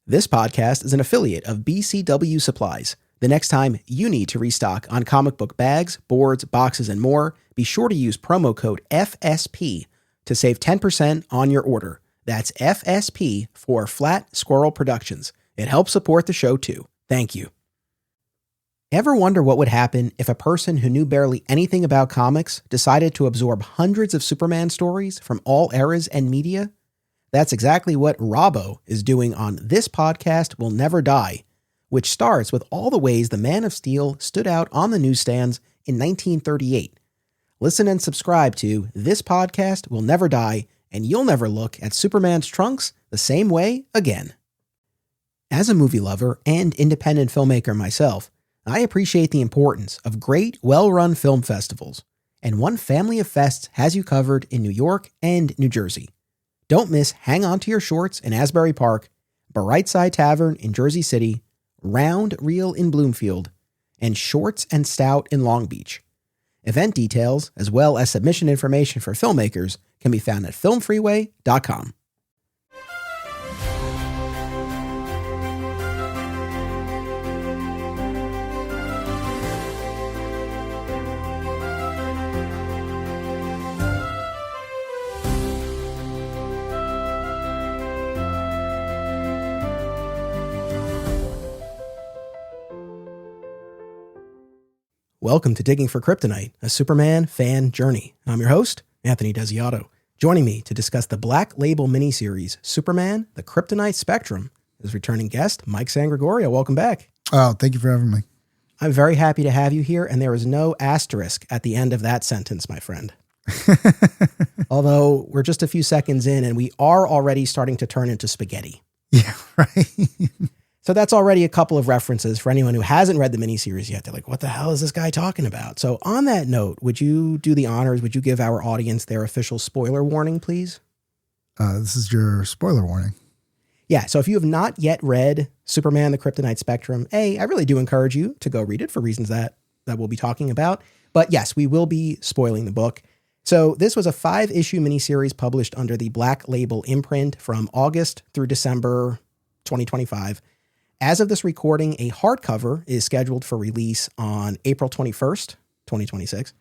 This podcast is an affiliate of BCW Supplies. The next time you need to restock on comic book bags, boards, boxes, and more, be sure to use promo code FSP to save 10% on your order. That's FSP for Flat Squirrel Productions. It helps support the show too. Thank you. Ever wonder what would happen if a person who knew barely anything about comics decided to absorb hundreds of Superman stories from all eras and media? That's exactly what Robbo is doing on This Podcast Will Never Die, which starts with all the ways the Man of Steel stood out on the newsstands in 1938. Listen and subscribe to This Podcast Will Never Die, and you'll never look at Superman's trunks the same way again. As a movie lover and independent filmmaker myself, I appreciate the importance of great, well-run film festivals, and one family of fests has you covered in New York and New Jersey. Don't miss Hang On to Your Shorts in Asbury Park, Brightside Tavern in Jersey City, Round Reel in Bloomfield, and Shorts and Stout in Long Beach. Event details, as well as submission information for filmmakers, can be found at filmfreeway.com. Welcome to Digging for Kryptonite, a Superman fan journey. I'm your host, Anthony Desiato. Joining me to discuss the Black Label miniseries, Superman, the Kryptonite Spectrum, is returning guest, Mike Sangregorio. Welcome back. Oh, thank you for having me. I'm very happy to have you here, and there is no asterisk at the end of that sentence, my friend. Although we're just a few seconds in, and we are already starting to turn into spaghetti. Yeah, right. So that's already a couple of references for anyone who hasn't read the miniseries yet. They're like, what the hell is this guy talking about? So on that note, would you do the honors? Would you give our audience their official spoiler warning, please? This is your spoiler warning. Yeah, so if you have not yet read Superman, the Kryptonite Spectrum, I really do encourage you to go read it for reasons that we'll be talking about. But yes, we will be spoiling the book. So this was a 5-issue miniseries published under the Black Label imprint from August through December 2025. As of this recording, a hardcover is scheduled for release on April 21st, 2026.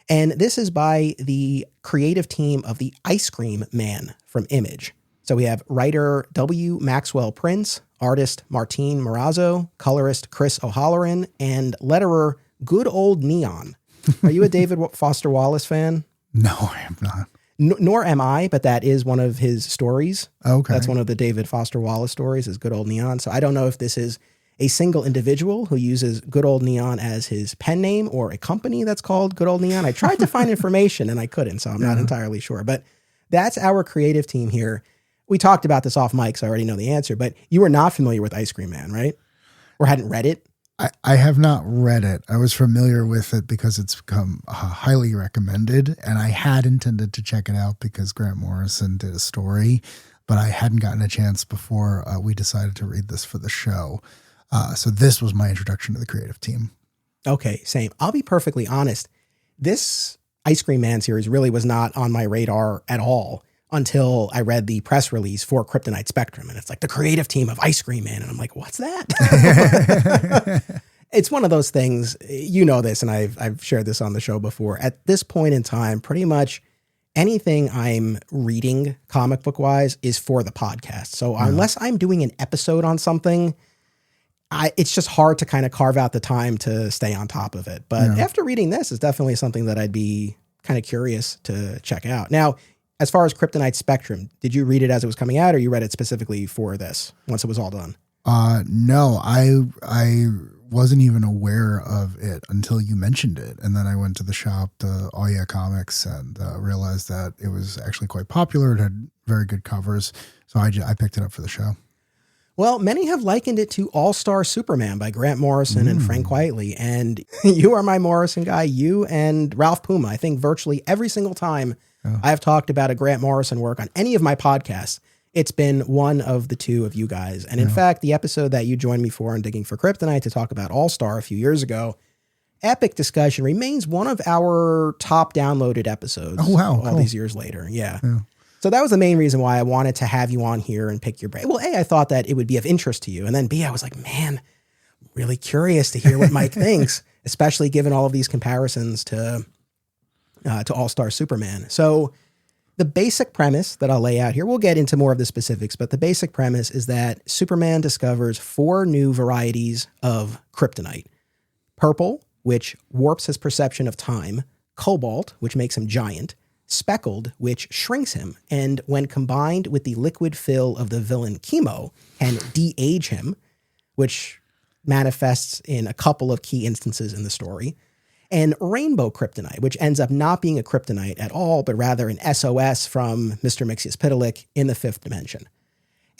And this is by the creative team of the Ice Cream Man from Image. So we have writer W. Maxwell Prince, artist Martín Morazzo, colorist Chris O'Halloran, and letterer Good Old Neon. Are you a David Foster Wallace fan? No, I am not. Nor am I, but that is one of his stories. Okay. That's one of the David Foster Wallace stories, is Good Old Neon. So I don't know if this is a single individual who uses Good Old Neon as his pen name or a company that's called Good Old Neon. I tried to find information and I couldn't, so I'm not entirely sure. But that's our creative team here. We talked about this off mic, so I already know the answer, but you were not familiar with Ice Cream Man, right? Or hadn't read it? I have not read it. I was familiar with it because it's become highly recommended, and I had intended to check it out because Grant Morrison did a story, but I hadn't gotten a chance before we decided to read this for the show. So this was my introduction to the creative team. Okay, same. I'll be perfectly honest. This Ice Cream Man series really was not on my radar at all until I read the press release for Kryptonite Spectrum. And it's like the creative team of Ice Cream Man. And I'm like, what's that? It's one of those things, you know this, and I've shared this on the show before. At this point in time, pretty much anything I'm reading comic book wise is for the podcast. So unless I'm doing an episode on something, it's just hard to kind of carve out the time to stay on top of it. But after reading this, it's definitely something that I'd be kind of curious to check out. Now, as far as Kryptonite Spectrum, did you read it as it was coming out, or you read it specifically for this once it was all done? No, I wasn't even aware of it until you mentioned it. And then I went to the shop, Oh Yeah Comics, and realized that it was actually quite popular. It had very good covers. So I picked it up for the show. Well, many have likened it to All-Star Superman by Grant Morrison and Frank Quitely. And you are my Morrison guy, you and Ralph Puma. I think virtually every single time I have talked about a Grant Morrison work on any of my podcasts, it's been one of the two of you guys. And in fact, the episode that you joined me for on Digging for Kryptonite to talk about All-Star a few years ago, epic discussion, remains one of our top downloaded episodes. Oh, wow. All these years later. Yeah. So that was the main reason why I wanted to have you on here and pick your brain. Well, A, I thought that it would be of interest to you. And then B, I was like, man, really curious to hear what Mike thinks, especially given all of these comparisons to All-Star Superman. So the basic premise that I'll lay out here, we'll get into more of the specifics, but the basic premise is that Superman discovers 4 new varieties of kryptonite. Purple, which warps his perception of time. Cobalt, which makes him giant. Speckled, which shrinks him, and when combined with the liquid fill of the villain Chemo, can de-age him, which manifests in a couple of key instances in the story. And rainbow kryptonite, which ends up not being a kryptonite at all, but rather an SOS from Mr. Mxyzptlk in the 5th dimension.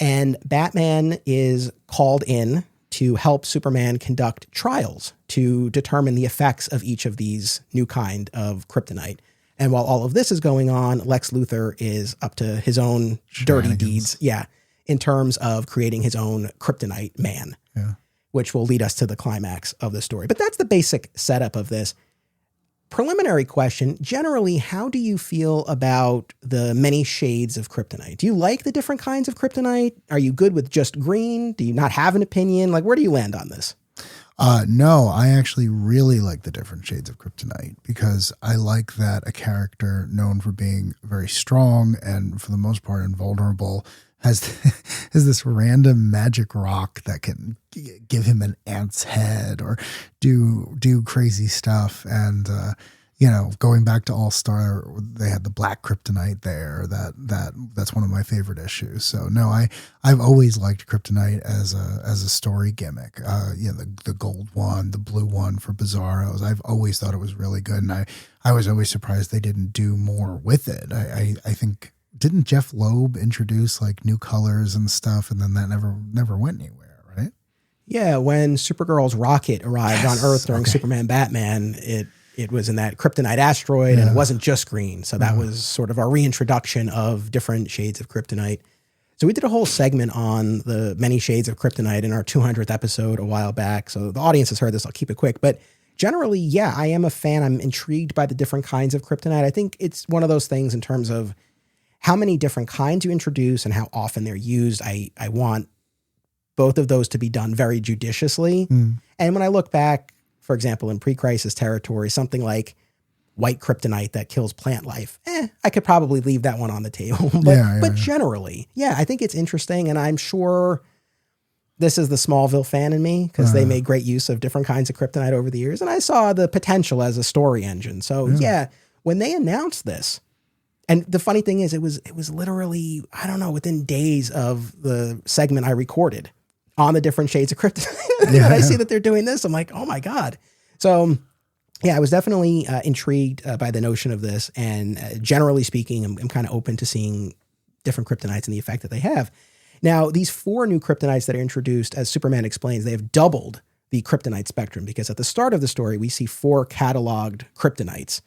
And Batman is called in to help Superman conduct trials to determine the effects of each of these new kind of kryptonite. And while all of this is going on, Lex Luthor is up to his own dirty deeds. Yeah. In terms of creating his own kryptonite man, which will lead us to the climax of the story. But that's the basic setup of this. Preliminary question, generally, how do you feel about the many shades of kryptonite? Do you like the different kinds of kryptonite? Are you good with just green? Do you not have an opinion? Like, where do you land on this? No, I actually really like the different shades of kryptonite because I like that a character known for being very strong and for the most part invulnerable has this random magic rock that can give him an ant's head or do crazy stuff. And, going back to All-Star, they had the black kryptonite there. That's one of my favorite issues. So no, I've always liked kryptonite as a story gimmick. The gold one, the blue one for Bizarros. I've always thought it was really good. And I was always surprised they didn't do more with it. I think, didn't Jeff Loeb introduce like new colors and stuff? And then that never went anywhere, right? Yeah. When Supergirl's rocket arrived on Earth during Superman Batman, it was in that kryptonite asteroid and it wasn't just green. So that was sort of our reintroduction of different shades of kryptonite. So we did a whole segment on the many shades of kryptonite in our 200th episode a while back. So the audience has heard this. I'll keep it quick. But generally, yeah, I am a fan. I'm intrigued by the different kinds of kryptonite. I think it's one of those things in terms of how many different kinds you introduce and how often they're used. I want both of those to be done very judiciously. And when I look back, for example, in pre-crisis territory, something like white kryptonite that kills plant life, I could probably leave that one on the table. But generally, I think it's interesting. And I'm sure this is the Smallville fan in me because they made great use of different kinds of kryptonite over the years. And I saw the potential as a story engine. So when they announced this, and the funny thing is it was literally, I don't know, within days of the segment I recorded on the different shades of kryptonite. And I see that they're doing this. I'm like, oh my God. So I was definitely intrigued by the notion of this. And generally speaking, I'm kind of open to seeing different kryptonites and the effect that they have. Now, these 4 new kryptonites that are introduced, as Superman explains, they have doubled the kryptonite spectrum because at the start of the story, we see 4 cataloged kryptonites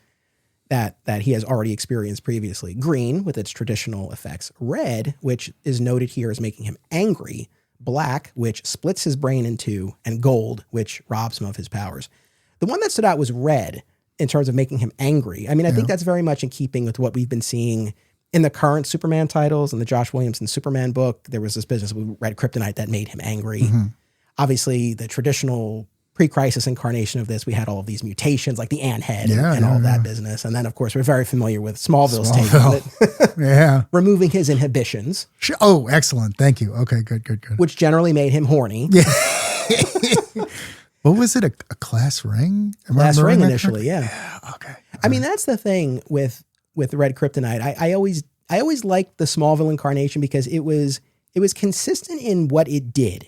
that he has already experienced previously. Green, with its traditional effects. Red, which is noted here as making him angry. Black, which splits his brain in 2, and gold, which robs him of his powers. The one that stood out was red in terms of making him angry. I mean, I think that's very much in keeping with what we've been seeing in the current Superman titles. In the Josh Williamson Superman book, there was this business with red kryptonite that made him angry. Obviously, the traditional pre-crisis incarnation of this, we had all of these mutations like the ant head and all of that business. And then, of course, we're very familiar with Smallville's take on it. Removing his inhibitions. Oh, excellent. Thank you. Okay, good. Which generally made him horny. Yeah. What was it? A class ring? Class ring initially, Okay. I mean, that's the thing with red kryptonite. I always liked the Smallville incarnation because it was consistent in what it did,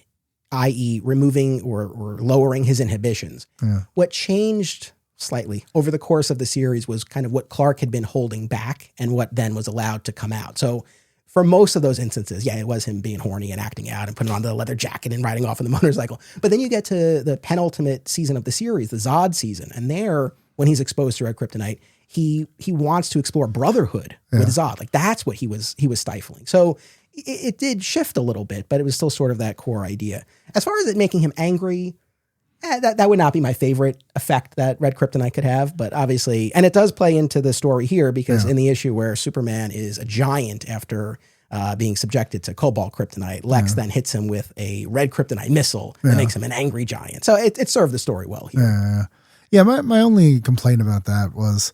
i.e. removing or lowering his inhibitions. What changed slightly over the course of the series was kind of what Clark had been holding back and what then was allowed to come out. So for most of those instances, it was him being horny and acting out and putting on the leather jacket and riding off on the motorcycle. But then you get to the penultimate season of the series, the Zod season. And there, when he's exposed to red kryptonite, he wants to explore brotherhood with Zod. Like that's what he was stifling. So it did shift a little bit, but it was still sort of that core idea. As far as it making him angry, That would not be my favorite effect that red kryptonite could have, but obviously, and it does play into the story here because in the issue where Superman is a giant after being subjected to cobalt kryptonite, Lex then hits him with a red kryptonite missile that makes him an angry giant. So it served the story well here. Yeah. My only complaint about that was,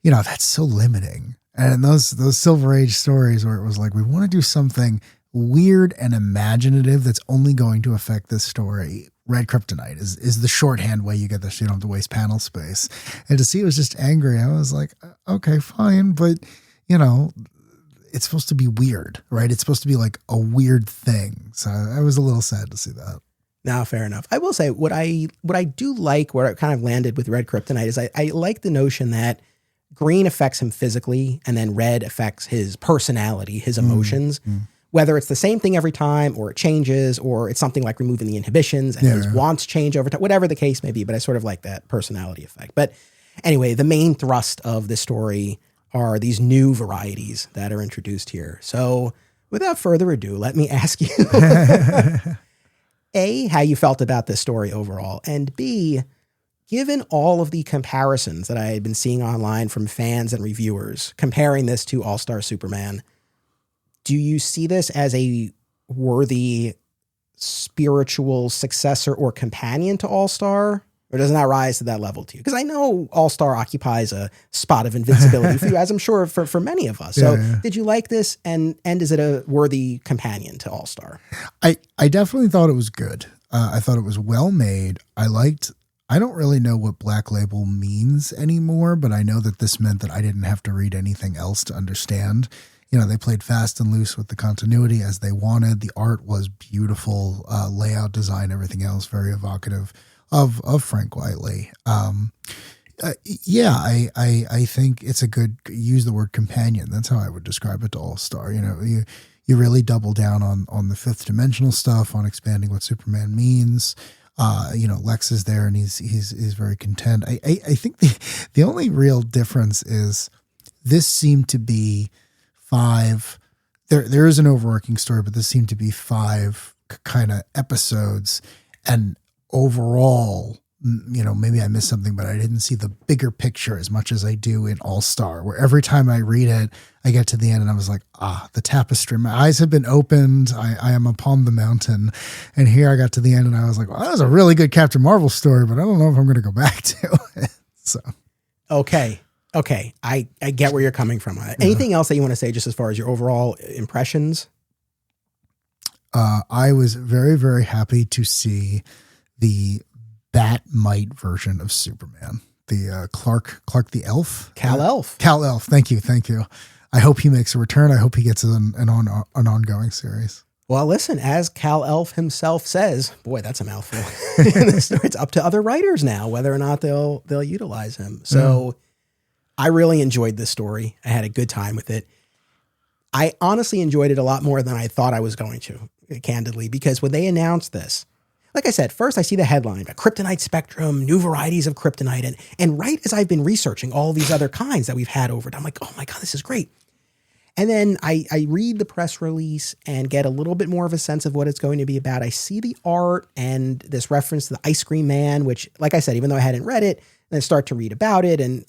that's so limiting. And those Silver Age stories where it was like, we want to do something weird and imaginative that's only going to affect this story. Red kryptonite is the shorthand way you get this. You don't have to waste panel space. And to see it was just angry, I was like, okay, fine. But, it's supposed to be weird, right? It's supposed to be like a weird thing. So I was a little sad to see that. No, fair enough. I will say what I do like where it kind of landed with red kryptonite is I like the notion that green affects him physically and then red affects his personality, his emotions. Whether it's the same thing every time or it changes or it's something like removing the inhibitions and his wants change over time, whatever the case may be. But I sort of like that personality effect. But anyway, the main thrust of the story are these new varieties that are introduced here. So without further ado, let me ask you, A, how you felt about this story overall, and B, given all of the comparisons that I had been seeing online from fans and reviewers comparing this to All-Star Superman, do you see this as a worthy spiritual successor or companion to All-Star? Or does it not rise to that level to you? Because I know All-Star occupies a spot of invincibility for you, as I'm sure for many of us. So did you like this? And is it a worthy companion to All-Star? I definitely thought it was good. I thought it was well made. I don't really know what Black Label means anymore, but I know that this meant that I didn't have to read anything else to understand. They played fast and loose with the continuity as they wanted. The art was beautiful, layout, design, everything else, very evocative of Frank Whiteley. I think it's a good, use the word companion. That's how I would describe it to All-Star. You really double down on the fifth dimensional stuff, on expanding what Superman means. Lex is there and he's very content. I think the only real difference is this seemed to be 5. There is an overarching story, but this seemed to be 5 kind of episodes. And overall, maybe I missed something, but I didn't see the bigger picture as much as I do in All-Star, where every time I read it, I get to the end and I was like, the tapestry, my eyes have been opened. I am upon the mountain. And here I got to the end and I was like, well, that was a really good Captain Marvel story, but I don't know if I'm going to go back to it. So. Okay. I get where you're coming from. Anything else that you want to say just as far as your overall impressions? I was very, very happy to see the Bat-Mite version of Superman, the Clark the Elf, Kal-El. Thank you. I hope he makes a return. I hope he gets an ongoing series. Well, listen, as Kal-El himself says, boy, that's a mouthful. It's up to other writers now whether or not they'll utilize him. So I really enjoyed this story. I had a good time with it. I honestly enjoyed it a lot more than I thought I was going to, candidly, because when they announced this, like I said, first I see the headline, a Kryptonite Spectrum, new varieties of kryptonite. And right as I've been researching all these other kinds that we've had over it, I'm like, oh my God, this is great. And then I read the press release and get a little bit more of a sense of what it's going to be about. I see the art and this reference to the Ice Cream Man, which, like I said, even though I hadn't read it, and then start to read about it. And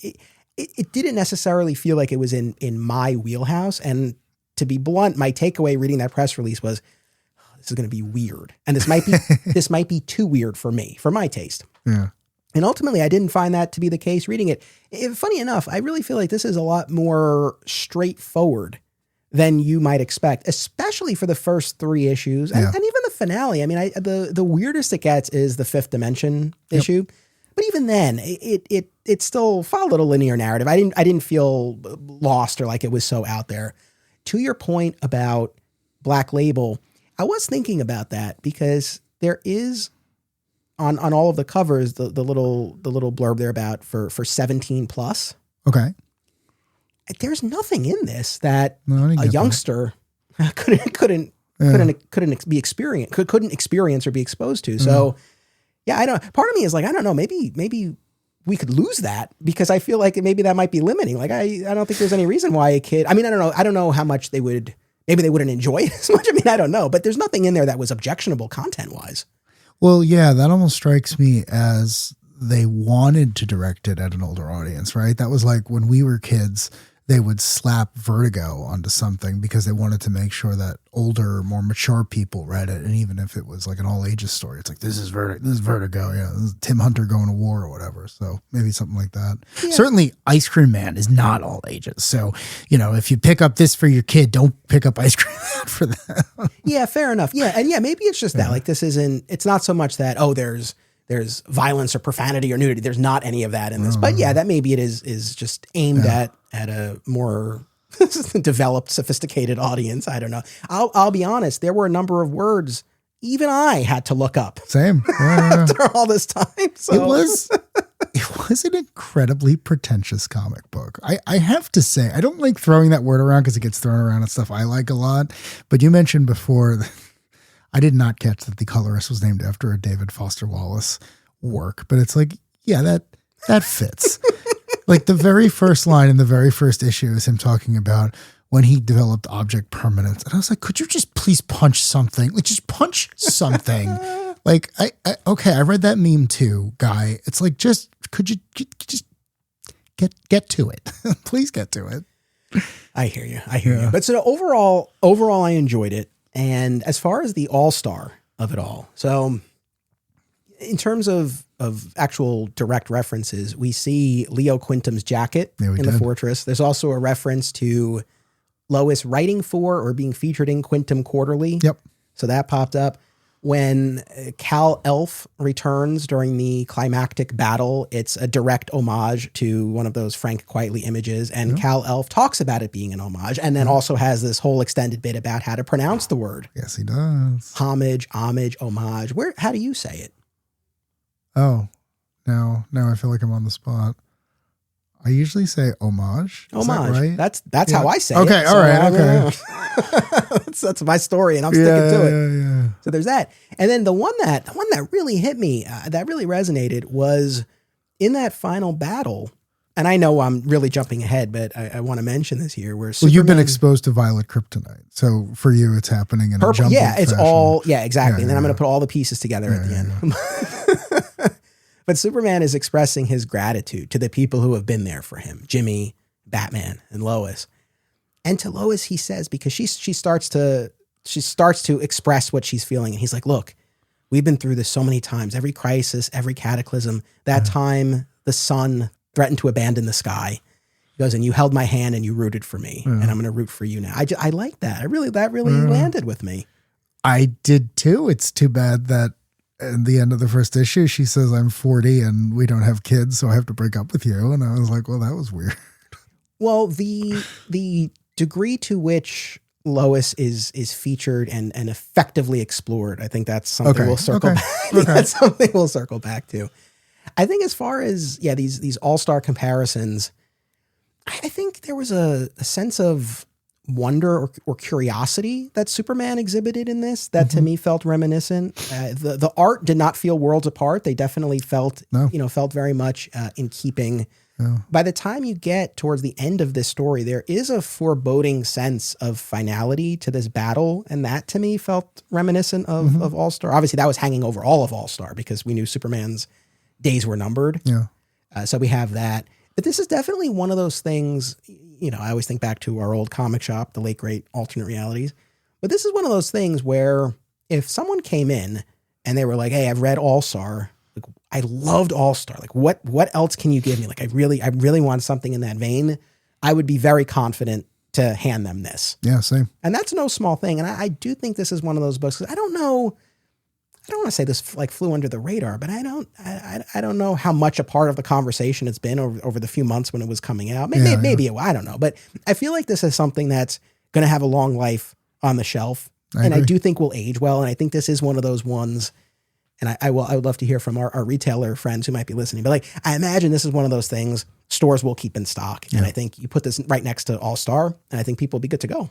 it didn't necessarily feel like it was in my wheelhouse. And to be blunt, my takeaway reading that press release was, this is going to be weird. And this might be too weird for me, for my taste. Yeah. And ultimately, I didn't find that to be the case reading it. Funny enough, I really feel like this is a lot more straightforward than you might expect, especially for the first 3 issues and even the finale. I mean, the weirdest it gets is the Fifth Dimension issue. But even then, it still followed a linear narrative. I didn't feel lost or like it was so out there. To your point about Black Label, I was thinking about that because there is on all of the covers the little blurb there about for 17 plus. Okay. There's nothing in this that a youngster couldn't experience or be exposed to. So I don't. Part of me is like, I don't know. Maybe we could lose that because I feel like maybe that might be limiting. Like I don't think there's any reason why a kid. I mean, I don't know. I don't know how much they would. Maybe they wouldn't enjoy it as much. I mean, I don't know. But there's nothing in there that was objectionable content wise. Well, yeah, that almost strikes me as they wanted to direct it at an older audience, right? That was like when we were kids, they would slap Vertigo onto something because they wanted to make sure that older, more mature people read it. And even if it was like an all ages story, it's like, this is Vertigo. Yeah, this is Tim Hunter going to war or whatever. So maybe something like that. Yeah. Certainly Ice Cream Man is not all ages. So, if you pick up this for your kid, don't pick up Ice Cream Man for them. Yeah, fair enough. Yeah. And maybe it's just that, like, it's not so much that, there's violence or profanity or nudity. There's not any of that in this, but that maybe it is just aimed at a more developed, sophisticated audience. I don't know. I'll be honest. There were a number of words even I had to look up. Same. After all this time. So. It was an incredibly pretentious comic book. I have to say, I don't like throwing that word around because it gets thrown around and stuff I like a lot. But you mentioned before that I did not catch that the colorist was named after a David Foster Wallace work, but it's like, yeah, that fits. Like the very first line in the very first issue is him talking about when he developed object permanence. And I was like, could you just please punch something? Like just punch something. Like, I read that meme too, guy. It's like, could you just get to it? Please get to it. I hear you. But so overall, I enjoyed it. And as far as the all-star of it all, so in terms of actual direct references, we see Leo Quintum's jacket in the Fortress. There's also a reference to Lois writing for or being featured in Quintum Quarterly. Yep. So that popped up. When Kal-Elf returns during the climactic battle, it's a direct homage to one of those Frank Quitely images. And Kal-Elf talks about it being an homage and then also has this whole extended bit about how to pronounce the word. Yes, he does. Homage, homage. How do you say it? Oh, now I feel like I'm on the spot. I usually say homage. Is that right? That's how I say it. Okay, all right, okay. that's my story, and I'm sticking to it. Yeah. So there's that, and then the one that really hit me, that really resonated, was in that final battle. And I know I'm really jumping ahead, but I want to mention this here. Where Superman, you've been exposed to violet kryptonite, so for you, it's happening in purple. A jumbled it's fashion. all exactly. And then I'm going to put all the pieces together at the end. But Superman is expressing his gratitude to the people who have been there for him, Jimmy, Batman, and Lois. And to Lois, he says, because she starts to express what she's feeling, and he's like, "Look, we've been through this so many times. Every crisis, every cataclysm. That time, the sun threatened to abandon the sky." He goes, "And you held my hand and you rooted for me, and I'm going to root for you now." I like that. That really landed with me. I did too. It's too bad that at the end of the first issue, she says, "I'm 40 and we don't have kids, so I have to break up with you." And I was like, well, that was weird. Well, the degree to which Lois is featured and effectively explored, I think that's something we'll circle back. That's something we'll circle back to. I think as far as these all-star comparisons, I think there was a sense of wonder or curiosity that Superman exhibited in this that to me felt reminiscent. The art did not feel worlds apart. They definitely felt very much in keeping. Yeah. By the time you get towards the end of this story, there is a foreboding sense of finality to this battle, and that to me felt reminiscent of All-Star. Obviously, that was hanging over all of All-Star because we knew Superman's days were numbered. Yeah. So we have that. But this is definitely one of those things, I always think back to our old comic shop, the late, great alternate realities. But this is one of those things where if someone came in and they were like, "Hey, I've read All-Star. Like, I loved All-Star. Like, what else can you give me? Like, I really want something in that vein." I would be very confident to hand them this. Yeah, same. And that's no small thing. And I do think this is one of those books. I don't want to say this like flew under the radar, but I don't know how much a part of the conversation it's been over the few months when it was coming out. Maybe I don't know, but I feel like this is something that's going to have a long life on the shelf. I do think will age well. And I think this is one of those ones. And I would love to hear from our retailer friends who might be listening, but like, I imagine this is one of those things stores will keep in stock. Yeah. And I think you put this right next to All-Star and I think people will be good to go.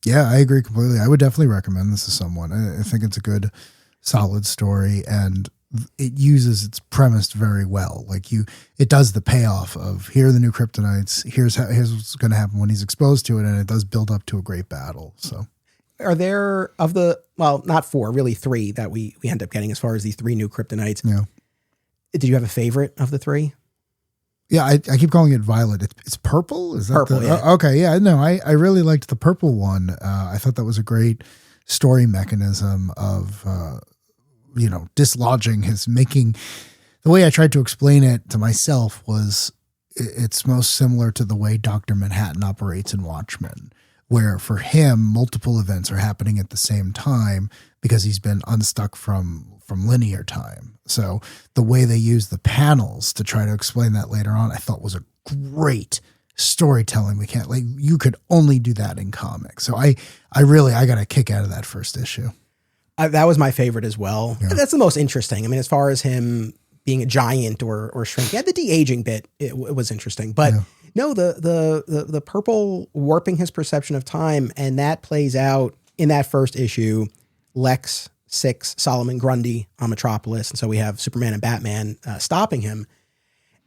Yeah, I agree completely. I would definitely recommend this to someone. I think it's a good, solid story, and it uses its premise very well. Like it does the payoff of here are the new kryptonites. Here's what's going to happen when he's exposed to it, and it does build up to a great battle. So, are there of the, well, not 4, really 3 that we end up getting as far as these 3 new kryptonites. Yeah. Did you have a favorite of the 3? Yeah, I keep calling it violet. It's purple? Is that purple, yeah. Okay, yeah. No, I really liked the purple one. I thought that was a great story mechanism of, dislodging the way I tried to explain it to myself was it's most similar to the way Dr. Manhattan operates in Watchmen, where for him, multiple events are happening at the same time because he's been unstuck from linear time. So the way they use the panels to try to explain that later on, I thought was a great storytelling mechanic. Like you could only do that in comics. So I got a kick out of that first issue. That was my favorite as well. Yeah. That's the most interesting. I mean, as far as him being a giant or shrink, yeah, the de-aging bit, it was interesting, but no, the purple warping his perception of time. And that plays out in that first issue, Lex, Six, Solomon Grundy on Metropolis. And so we have Superman and Batman stopping him.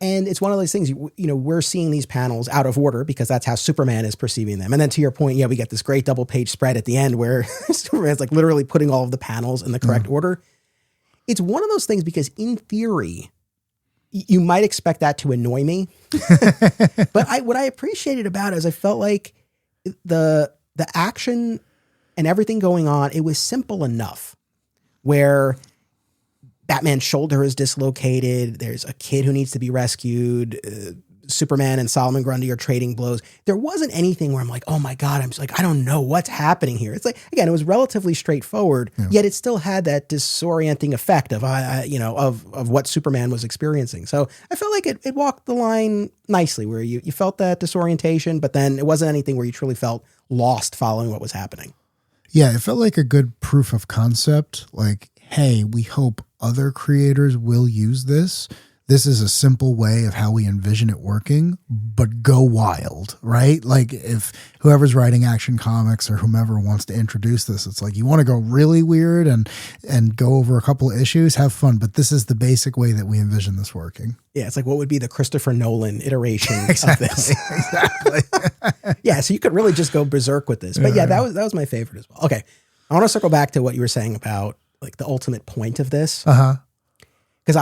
And it's one of those things, we're seeing these panels out of order because that's how Superman is perceiving them. And then to your point, we get this great double page spread at the end where Superman's like literally putting all of the panels in the correct order. It's one of those things because in theory, you might expect that to annoy me. But what I appreciated about it is I felt like the action and everything going on, it was simple enough where Batman's shoulder is dislocated. There's a kid who needs to be rescued. Superman and Solomon Grundy are trading blows. There wasn't anything where I'm like, oh my God, I'm just like, I don't know what's happening here. It's like, again, it was relatively straightforward, yet it still had that disorienting effect of what Superman was experiencing. So I felt like it walked the line nicely where you felt that disorientation, but then it wasn't anything where you truly felt lost following what was happening. Yeah, it felt like a good proof of concept. Like, hey, we hope other creators will use this. This is a simple way of how we envision it working, but go wild, right? Like if whoever's writing Action Comics or whomever wants to introduce this, it's like you want to go really weird and go over a couple of issues, have fun, but this is the basic way that we envision this working. Yeah, it's like what would be the Christopher Nolan iteration of this? Exactly. Yeah, so you could really just go berserk with this. But yeah, that was my favorite as well. Okay, I want to circle back to what you were saying about like the ultimate point of this. Because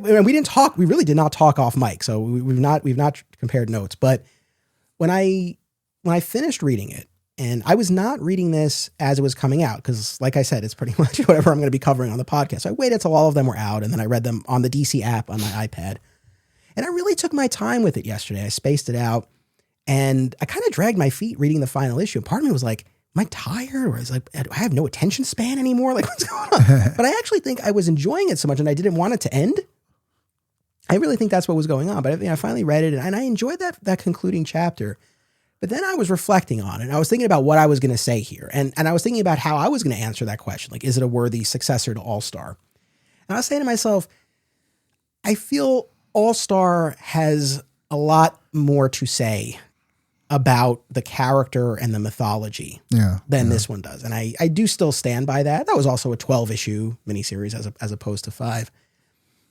we didn't talk. We really did not talk off mic, so we've not compared notes. But when I finished reading it, and I was not reading this as it was coming out, because like I said, it's pretty much whatever I'm going to be covering on the podcast. So I waited till all of them were out, and then I read them on the DC app on my iPad. And I really took my time with it yesterday. I spaced it out, and I kind of dragged my feet reading the final issue. And part of me was like, am I tired? Or is like, I have no attention span anymore? Like, what's going on? But I actually think I was enjoying it so much and I didn't want it to end. I really think that's what was going on. But I finally read it and I enjoyed that concluding chapter. But then I was reflecting on it. I was thinking about what I was going to say here. And I was thinking about how I was going to answer that question. Like, is it a worthy successor to All-Star? And I was saying to myself, I feel All-Star has a lot more to say about the character and the mythology than this one does. And I do still stand by that. That was also a 12-issue miniseries as opposed to 5.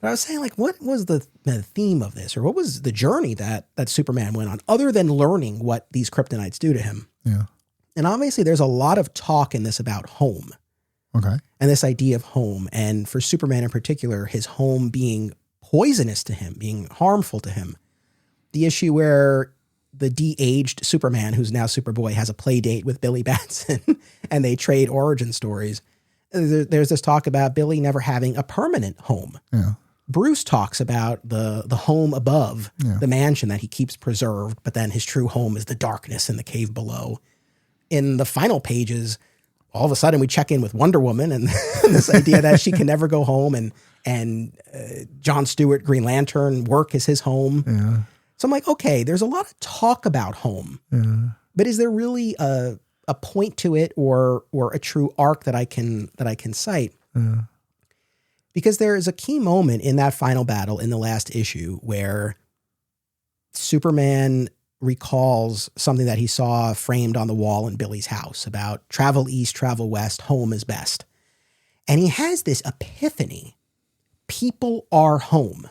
But I was saying, like, what was the theme of this? Or what was the journey that Superman went on other than learning what these kryptonites do to him? Yeah. And obviously there's a lot of talk in this about home. Okay. And this idea of home. And for Superman in particular, his home being poisonous to him, being harmful to him. The issue where the de-aged Superman, who's now Superboy, has a play date with Billy Batson and they trade origin stories. There's this talk about Billy never having a permanent home. Yeah. Bruce talks about the home above, the mansion that he keeps preserved, but then his true home is the darkness in the cave below. In the final pages, all of a sudden we check in with Wonder Woman and this idea that she can never go home and John Stewart, Green Lantern, work is his home. Yeah. So I'm like, okay, there's a lot of talk about home, but is there really a point to it or a true arc that I can cite? Because there is a key moment in that final battle in the last issue where Superman recalls something that he saw framed on the wall in Billy's house about travel east, travel west, home is best. And he has this epiphany. People are home.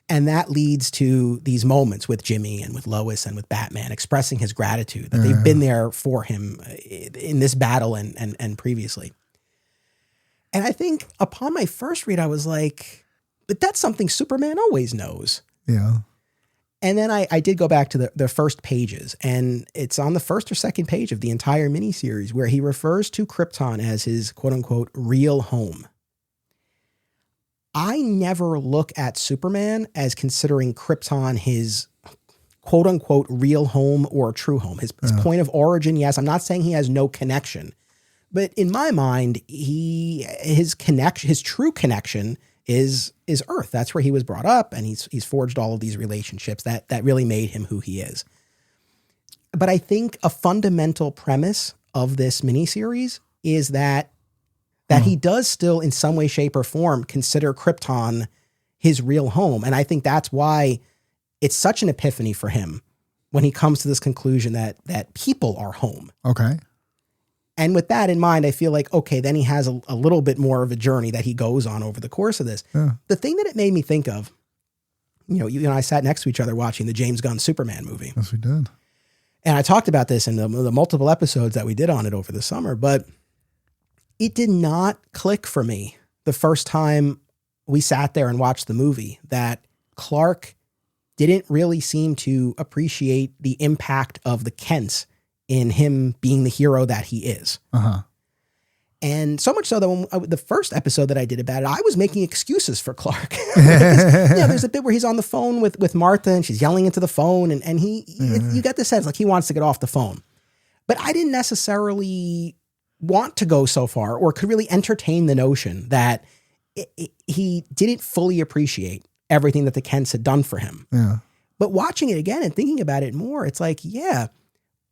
And that leads to these moments with Jimmy and with Lois and with Batman expressing his gratitude that they've been there for him in this battle and previously. And I think upon my first read, I was like, but that's something Superman always knows. Yeah. And then I did go back to the first pages, and it's on the first or second page of the entire miniseries where he refers to Krypton as his quote unquote real home. I never look at Superman as considering Krypton his quote unquote real home or true home. His point of origin, yes. I'm not saying he has no connection, but in my mind, his true connection is Earth. That's where he was brought up, and he's forged all of these relationships that really made him who he is. But I think a fundamental premise of this miniseries is that he does still in some way, shape, or form consider Krypton his real home. And I think that's why it's such an epiphany for him when he comes to this conclusion that people are home. Okay. And with that in mind, I feel like, okay, then he has a little bit more of a journey that he goes on over the course of this. Yeah. The thing that it made me think of, you and I sat next to each other watching the James Gunn Superman movie. Yes, we did. And I talked about this in the multiple episodes that we did on it over the summer, but it did not click for me the first time we sat there and watched the movie that Clark didn't really seem to appreciate the impact of the Kents in him being the hero that he is. Uh-huh. And so much so that when the first episode that I did about it, I was making excuses for Clark. There's a bit where he's on the phone with Martha and she's yelling into the phone and you get the sense like he wants to get off the phone. But I didn't necessarily want to go so far or could really entertain the notion that he didn't fully appreciate everything that the Kents had done for him. Yeah. But watching it again and thinking about it more, it's like, yeah,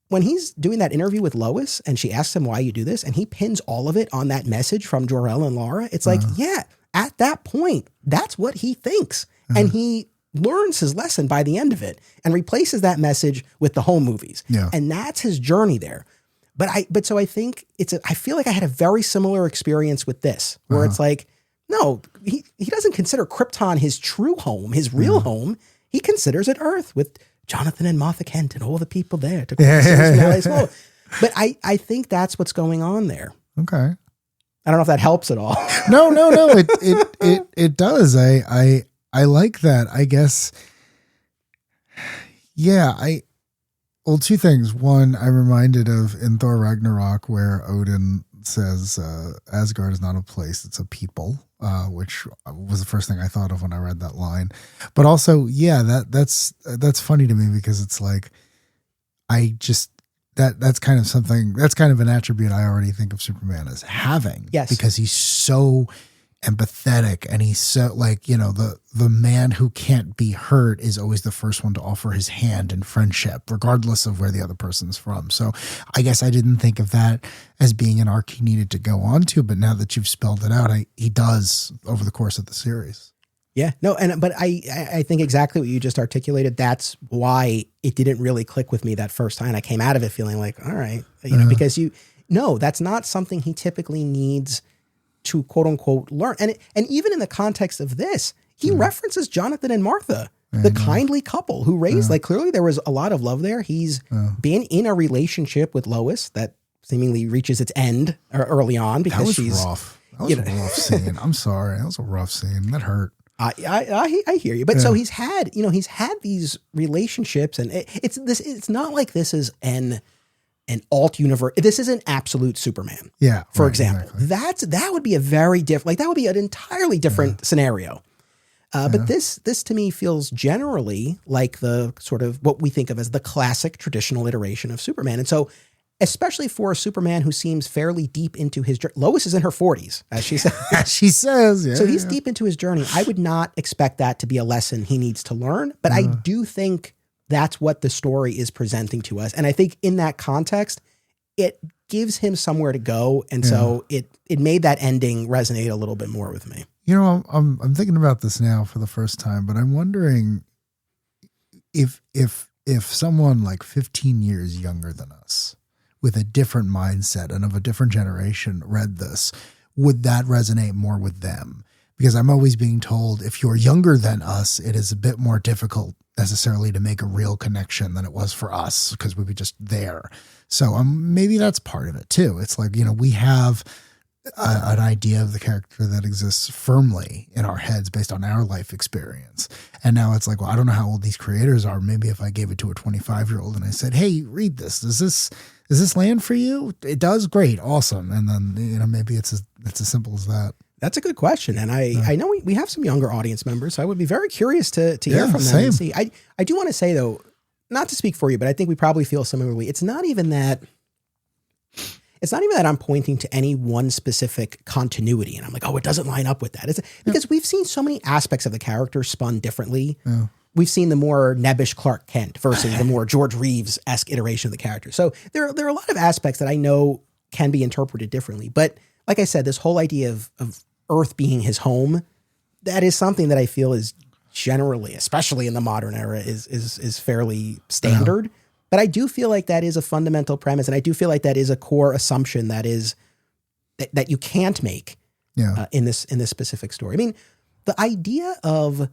when he's doing that interview with Lois and she asks him why you do this and he pins all of it on that message from Jor-El and Lara, it's like, yeah, at that point, that's what he thinks. And he learns his lesson by the end of it and replaces that message with the home movies. Yeah. And that's his journey there. But so I think I feel like I had a very similar experience with this, where it's like, no, he doesn't consider Krypton his true home, his real home. He considers it Earth with Jonathan and Martha Kent and all the people there. But I think that's what's going on there. Okay. I don't know if that helps at all. No. It does. I like that. I guess. Yeah. Well, two things. One, I'm reminded of in Thor Ragnarok where Odin says Asgard is not a place, it's a people, which was the first thing I thought of when I read that line. But also, yeah, that's funny to me because it's like, that's kind of something, that's kind of an attribute I already think of Superman as having. Yes. Because he's so empathetic and he's so the man who can't be hurt is always the first one to offer his hand in friendship, regardless of where the other person's from. So I guess I didn't think of that as being an arc he needed to go on to, but now that you've spelled it out, he does over the course of the series. Yeah, no, but I think exactly what you just articulated. That's why it didn't really click with me that first time. I came out of it feeling like, all right, because that's not something he typically needs to quote unquote learn. And even in the context of this, he references Jonathan and Martha, the kindly couple who raised, like clearly there was a lot of love there. He's been in a relationship with Lois that seemingly reaches its end early on because she's rough. That was a rough scene. I'm sorry. That was a rough scene. That hurt. I hear you. But so he's had these relationships and it's not like this is an alt universe. This is an absolute Superman. Yeah. For example, exactly. That would be a very different, that would be an entirely different scenario. But this to me feels generally like the sort of what we think of as the classic traditional iteration of Superman. And so, especially for a Superman who seems fairly deep into his journey, Lois is in her 40s, as she says. As she says, yeah. So he's deep into his journey. I would not expect that to be a lesson he needs to learn, but I do think that's what the story is presenting to us. And I think in that context, it gives him somewhere to go. And so it made that ending resonate a little bit more with me. I'm thinking about this now for the first time, but I'm wondering if someone like 15 years younger than us with a different mindset and of a different generation read this, would that resonate more with them? because I'm always being told if you're younger than us, it is a bit more difficult necessarily to make a real connection than it was for us because we were just there. So maybe that's part of it too. It's like, we have an idea of the character that exists firmly in our heads based on our life experience. And now it's like, well, I don't know how old these creators are. Maybe if I gave it to a 25-year-old and I said, hey, read this. Does this land for you? It does. Great. Awesome. And then, maybe it's as simple as that. That's a good question. And I know we have some younger audience members, so I would be very curious to hear from them and see. I do want to say though, not to speak for you, but I think we probably feel similarly. It's not even that I'm pointing to any one specific continuity and I'm like, oh, it doesn't line up with that. It's because we've seen so many aspects of the character spun differently. Yeah. We've seen the more nebbish Clark Kent versus the more George Reeves-esque iteration of the character. So there are a lot of aspects that I know can be interpreted differently. But like I said, this whole idea of Earth being his home, that is something that I feel is generally, especially in the modern era, is fairly standard. Uh-huh. But I do feel like that is a fundamental premise, and I do feel like that is a core assumption that you can't make in this specific story. I mean, the idea of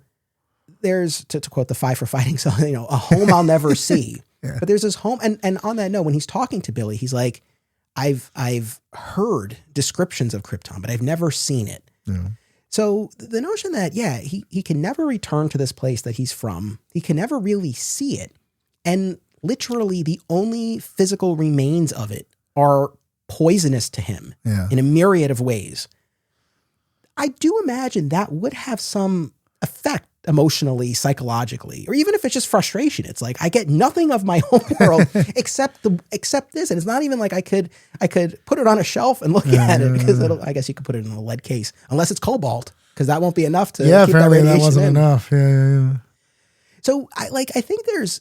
there's to quote the Five for Fighting song, a home I'll never see. Yeah. But there's this home, and on that note, when he's talking to Billy, he's like, I've heard descriptions of Krypton, but I've never seen it. Yeah. So the notion that he can never return to this place that he's from, he can never really see it, and literally the only physical remains of it are poisonous to him in a myriad of ways. I do imagine that would have some effect emotionally, psychologically, or even if it's just frustration. It's like, I get nothing of my home world except this. And it's not even like I could put it on a shelf and look at it because I guess you could put it in a lead case unless it's cobalt, because that won't be enough to keep apparently that radiation that wasn't in. enough. Yeah. So I think there's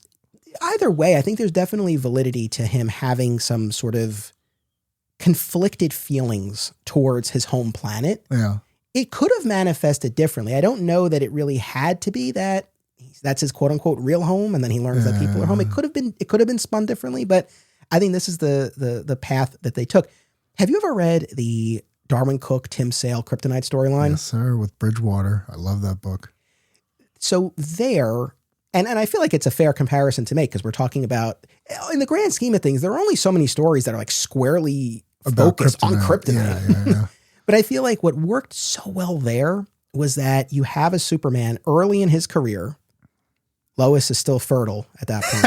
either way, I think there's definitely validity to him having some sort of conflicted feelings towards his home planet. Yeah. It could have manifested differently. I don't know that it really had to be that that's his quote unquote real home, and then he learns that people are home. It could have been spun differently, but I think this is the path that they took. Have you ever read the Darwin Cook, Tim Sale Kryptonite storyline? Yes, sir, with Bridgewater. I love that book. So there, and I feel like it's a fair comparison to make because we're talking about, in the grand scheme of things, there are only so many stories that are like squarely focused on kryptonite. Yeah. But I feel like what worked so well there was that you have a Superman early in his career. Lois is still fertile at that point.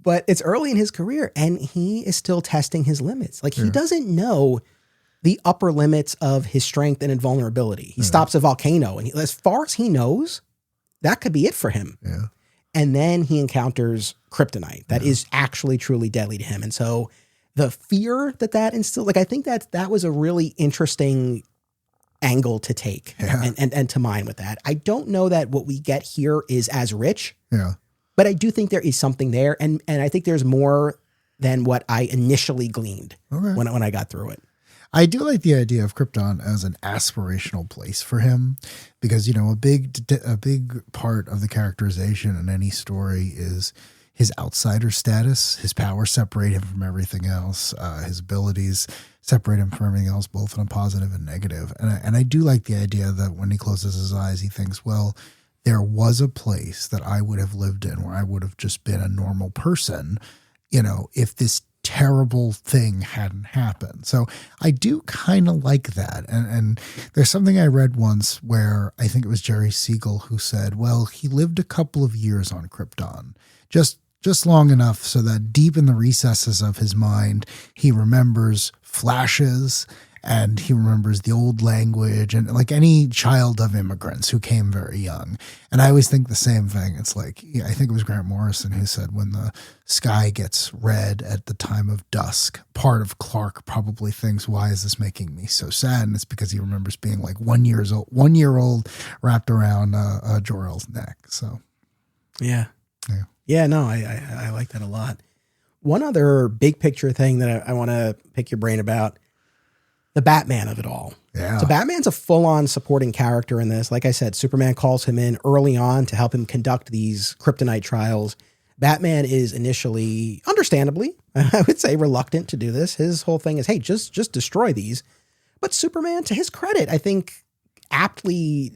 But it's early in his career and he is still testing his limits. Like he doesn't know the upper limits of his strength and invulnerability. He stops a volcano and as far as he knows, that could be it for him. Yeah. And then he encounters kryptonite that is actually truly deadly to him. And so the fear that instilled, like, I think that was a really interesting angle to take and to mine with that. I don't know that what we get here is as rich, but I do think there is something there. And I think there's more than what I initially gleaned when I got through it. I do like the idea of Krypton as an aspirational place for him because, a big part of the characterization in any story is his outsider status. His powers separate him from everything else. His abilities separate him from everything else, both in a positive and negative. And I do like the idea that when he closes his eyes, he thinks, well, there was a place that I would have lived in where I would have just been a normal person, if this terrible thing hadn't happened. So I do kind of like that. And there's something I read once where I think it was Jerry Siegel who said, well, he lived a couple of years on Krypton, just long enough so that deep in the recesses of his mind, he remembers flashes and he remembers the old language and like any child of immigrants who came very young. And I always think the same thing. It's like, I think it was Grant Morrison who said when the sky gets red at the time of dusk, part of Clark probably thinks, why is this making me so sad? And it's because he remembers being like 1 year old wrapped around Jor-El's neck. So, Yeah, no, I like that a lot. One other big picture thing that I want to pick your brain about, the Batman of it all. Yeah. So Batman's a full-on supporting character in this. Like I said, Superman calls him in early on to help him conduct these kryptonite trials. Batman is initially, understandably, I would say reluctant to do this. His whole thing is, hey, just destroy these. But Superman, to his credit, I think aptly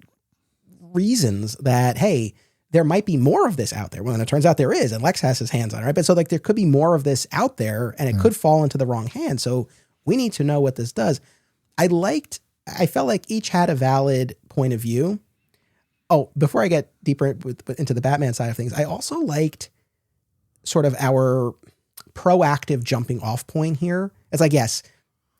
reasons that, hey, there might be more of this out there. Well, and it turns out there is, and Lex has his hands on it, right? But so like there could be more of this out there and it could fall into the wrong hands. So we need to know what this does. I felt like each had a valid point of view. Oh, before I get deeper into the Batman side of things, I also liked sort of our proactive jumping off point here. It's like, yes,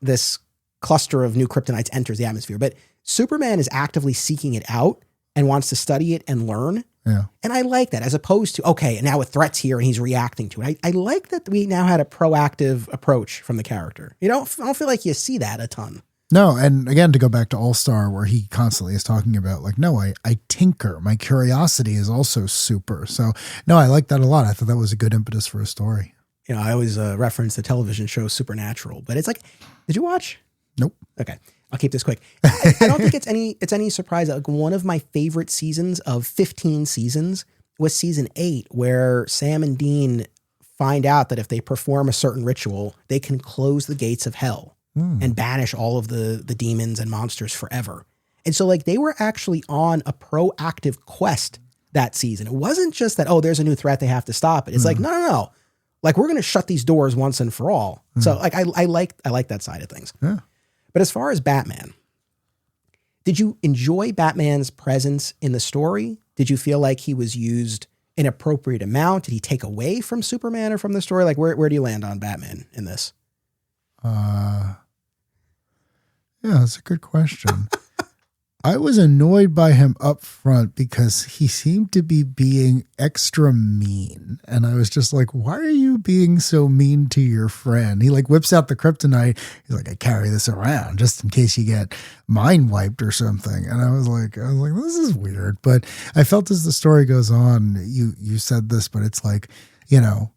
this cluster of new kryptonites enters the atmosphere, but Superman is actively seeking it out and wants to study it and learn. Yeah. And I like that, as opposed to, okay, and now a threat's here and he's reacting to it. I like that we now had a proactive approach from the character. I don't feel like you see that a ton. No, and again, to go back to All-Star, where he constantly is talking about, like, no, I tinker. My curiosity is also super. So, no, I like that a lot. I thought that was a good impetus for a story. I always reference the television show Supernatural, but it's like, did you watch? Nope. Okay. I'll keep this quick. I don't think it's any surprise that like one of my favorite seasons of 15 seasons was season 8, where Sam and Dean find out that if they perform a certain ritual, they can close the gates of hell and banish all of the demons and monsters forever. And so like they were actually on a proactive quest that season. It wasn't just that, oh, there's a new threat, they have to stop it. It's like, no. Like we're going to shut these doors once and for all. So like I like that side of things. Yeah. But as far as Batman, did you enjoy Batman's presence in the story? Did you feel like he was used an appropriate amount? Did he take away from Superman or from the story? Like where do you land on Batman in this? Yeah, that's a good question. I was annoyed by him up front because he seemed to be being extra mean. And I was just like, why are you being so mean to your friend? He like whips out the kryptonite. He's like, I carry this around just in case you get mind wiped or something. And I was like, this is weird. But I felt as the story goes on, you said this, but it's like,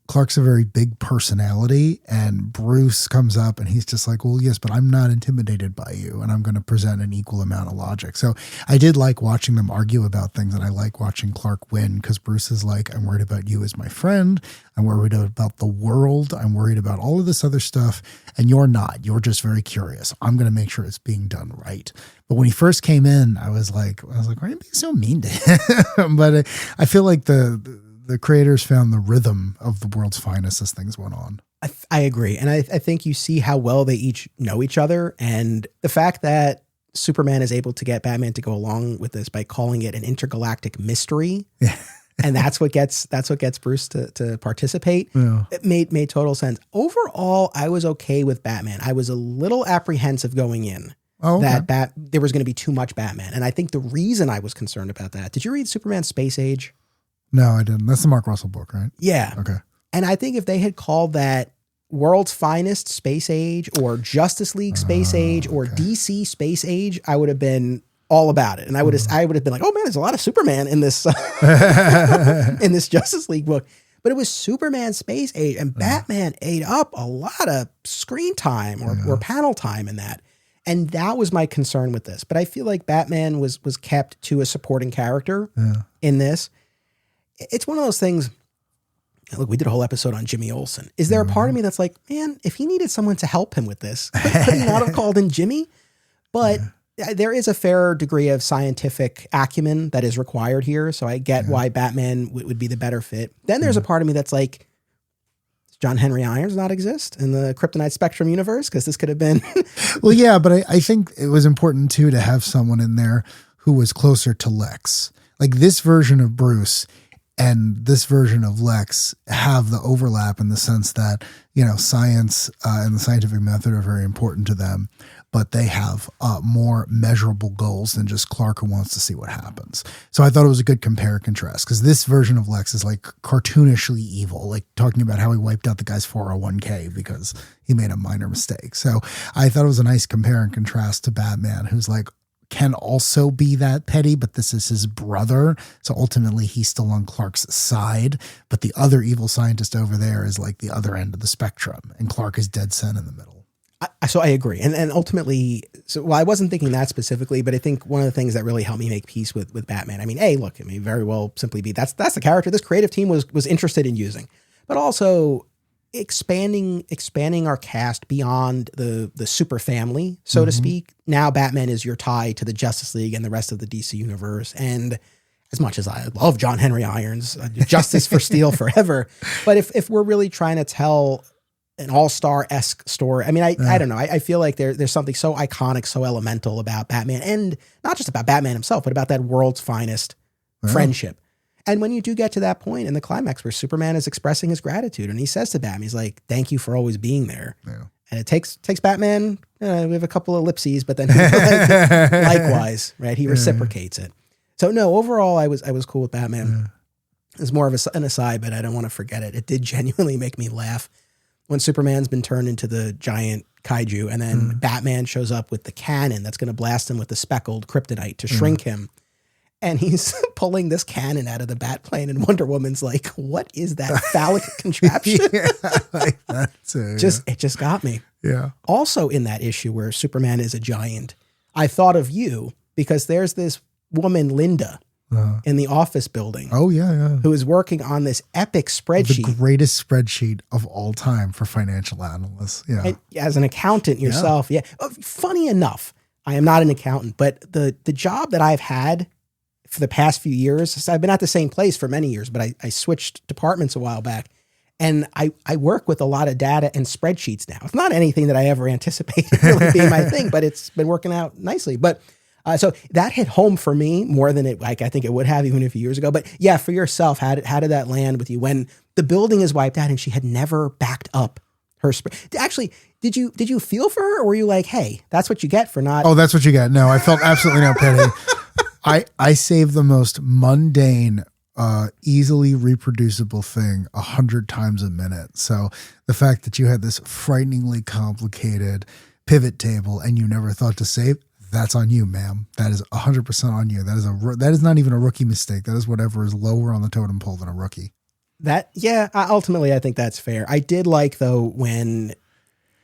Clark's a very big personality, and Bruce comes up and he's just like, well, yes, but I'm not intimidated by you, and I'm going to present an equal amount of logic. So I did like watching them argue about things, and I like watching Clark win, because Bruce is like, I'm worried about you as my friend. I'm worried about the world. I'm worried about all of this other stuff, and you're not. You're just very curious. I'm going to make sure it's being done right. But when he first came in, I was like, why are you being so mean to him? But I feel like the creators found the rhythm of the world's finest as things went on. I agree. And I think you see how well they each know each other. And the fact that Superman is able to get Batman to go along with this by calling it an intergalactic mystery. And that's what gets Bruce to participate. Yeah. It made total sense. Overall, I was okay with Batman. I was a little apprehensive going in. Oh, okay. That there was going to be too much Batman. And I think the reason I was concerned about that, did you read Superman Space Age? No, I didn't. That's the Mark Russell book, right? Yeah. Okay. And I think if they had called that World's Finest Space Age or Justice League Space Age or DC Space Age, I would have been all about it. And I would have been like, oh man, there's a lot of Superman in this in this Justice League book. But it was Superman Space Age, and Batman ate up a lot of screen time or panel time in that. And that was my concern with this. But I feel like Batman was kept to a supporting character in this. It's one of those things. Look, we did a whole episode on Jimmy Olsen. Is there a part of me that's like, man, if he needed someone to help him with this, could he not have called in Jimmy? But there is a fair degree of scientific acumen that is required here. So I get why Batman would be the better fit. Then there's a part of me that's like, does John Henry Irons not exist in the Kryptonite Spectrum universe? Because this could have been. Well, yeah, but I think it was important too to have someone in there who was closer to Lex. Like this version of Bruce and this version of Lex have the overlap in the sense that, science and the scientific method are very important to them, but they have more measurable goals than just Clark who wants to see what happens. So I thought it was a good compare and contrast, because this version of Lex is like cartoonishly evil, like talking about how he wiped out the guy's 401k because he made a minor mistake. So I thought it was a nice compare and contrast to Batman, who's like, can also be that petty, but this is his brother. So ultimately he's still on Clark's side, but the other evil scientist over there is like the other end of the spectrum, and Clark is dead center in the middle. So I agree. And ultimately, I wasn't thinking that specifically, but I think one of the things that really helped me make peace with Batman, I mean, it may very well simply be, that's the character this creative team was interested in using, but also, expanding our cast beyond the super family, so to speak. Now Batman is your tie to the Justice League and the rest of the DC universe. And as much as I love John Henry Irons, Justice for Steel forever. But if we're really trying to tell an all-star-esque story, I mean, I don't know. I feel like there's something so iconic, so elemental about Batman, and not just about Batman himself, but about that world's finest friendship. And when you do get to that point in the climax where Superman is expressing his gratitude and he says to Batman, he's like, thank you for always being there. Yeah. And it takes Batman, we have a couple of ellipses, but then likewise, right? He reciprocates it. So no, overall, I was cool with Batman. Yeah. It's more of an aside, but I don't want to forget it. It did genuinely make me laugh when Superman's been turned into the giant kaiju and then Batman shows up with the cannon that's going to blast him with the speckled kryptonite to shrink him. And he's pulling this cannon out of the bat plane, and Wonder Woman's like, what is that phallic contraption? Like that too, It just got me. Yeah. Also in that issue where Superman is a giant, I thought of you because there's this woman, Linda, in the office building. Oh, yeah. Who is working on this epic spreadsheet. The greatest spreadsheet of all time for financial analysts. Yeah. And as an accountant yourself, funny enough, I am not an accountant, but the job that I've had for the past few years, so I've been at the same place for many years, but I switched departments a while back, and I work with a lot of data and spreadsheets now. It's not anything that I ever anticipated really being my thing, but it's been working out nicely. But so that hit home for me more than I think it would have even a few years ago. But yeah, for yourself, how did that land with you when the building is wiped out and she had never backed up her Actually, did you feel for her, or were you like, hey, that's what you get for not? Oh, that's what you get. No, I felt absolutely no pity. I save the most mundane, easily reproducible thing 100 times a minute. So the fact that you had this frighteningly complicated pivot table and you never thought to save, that's on you, ma'am. That is 100% on you. That is not even a rookie mistake. That is whatever is lower on the totem pole than a rookie. Ultimately, I think that's fair. I did like, though, when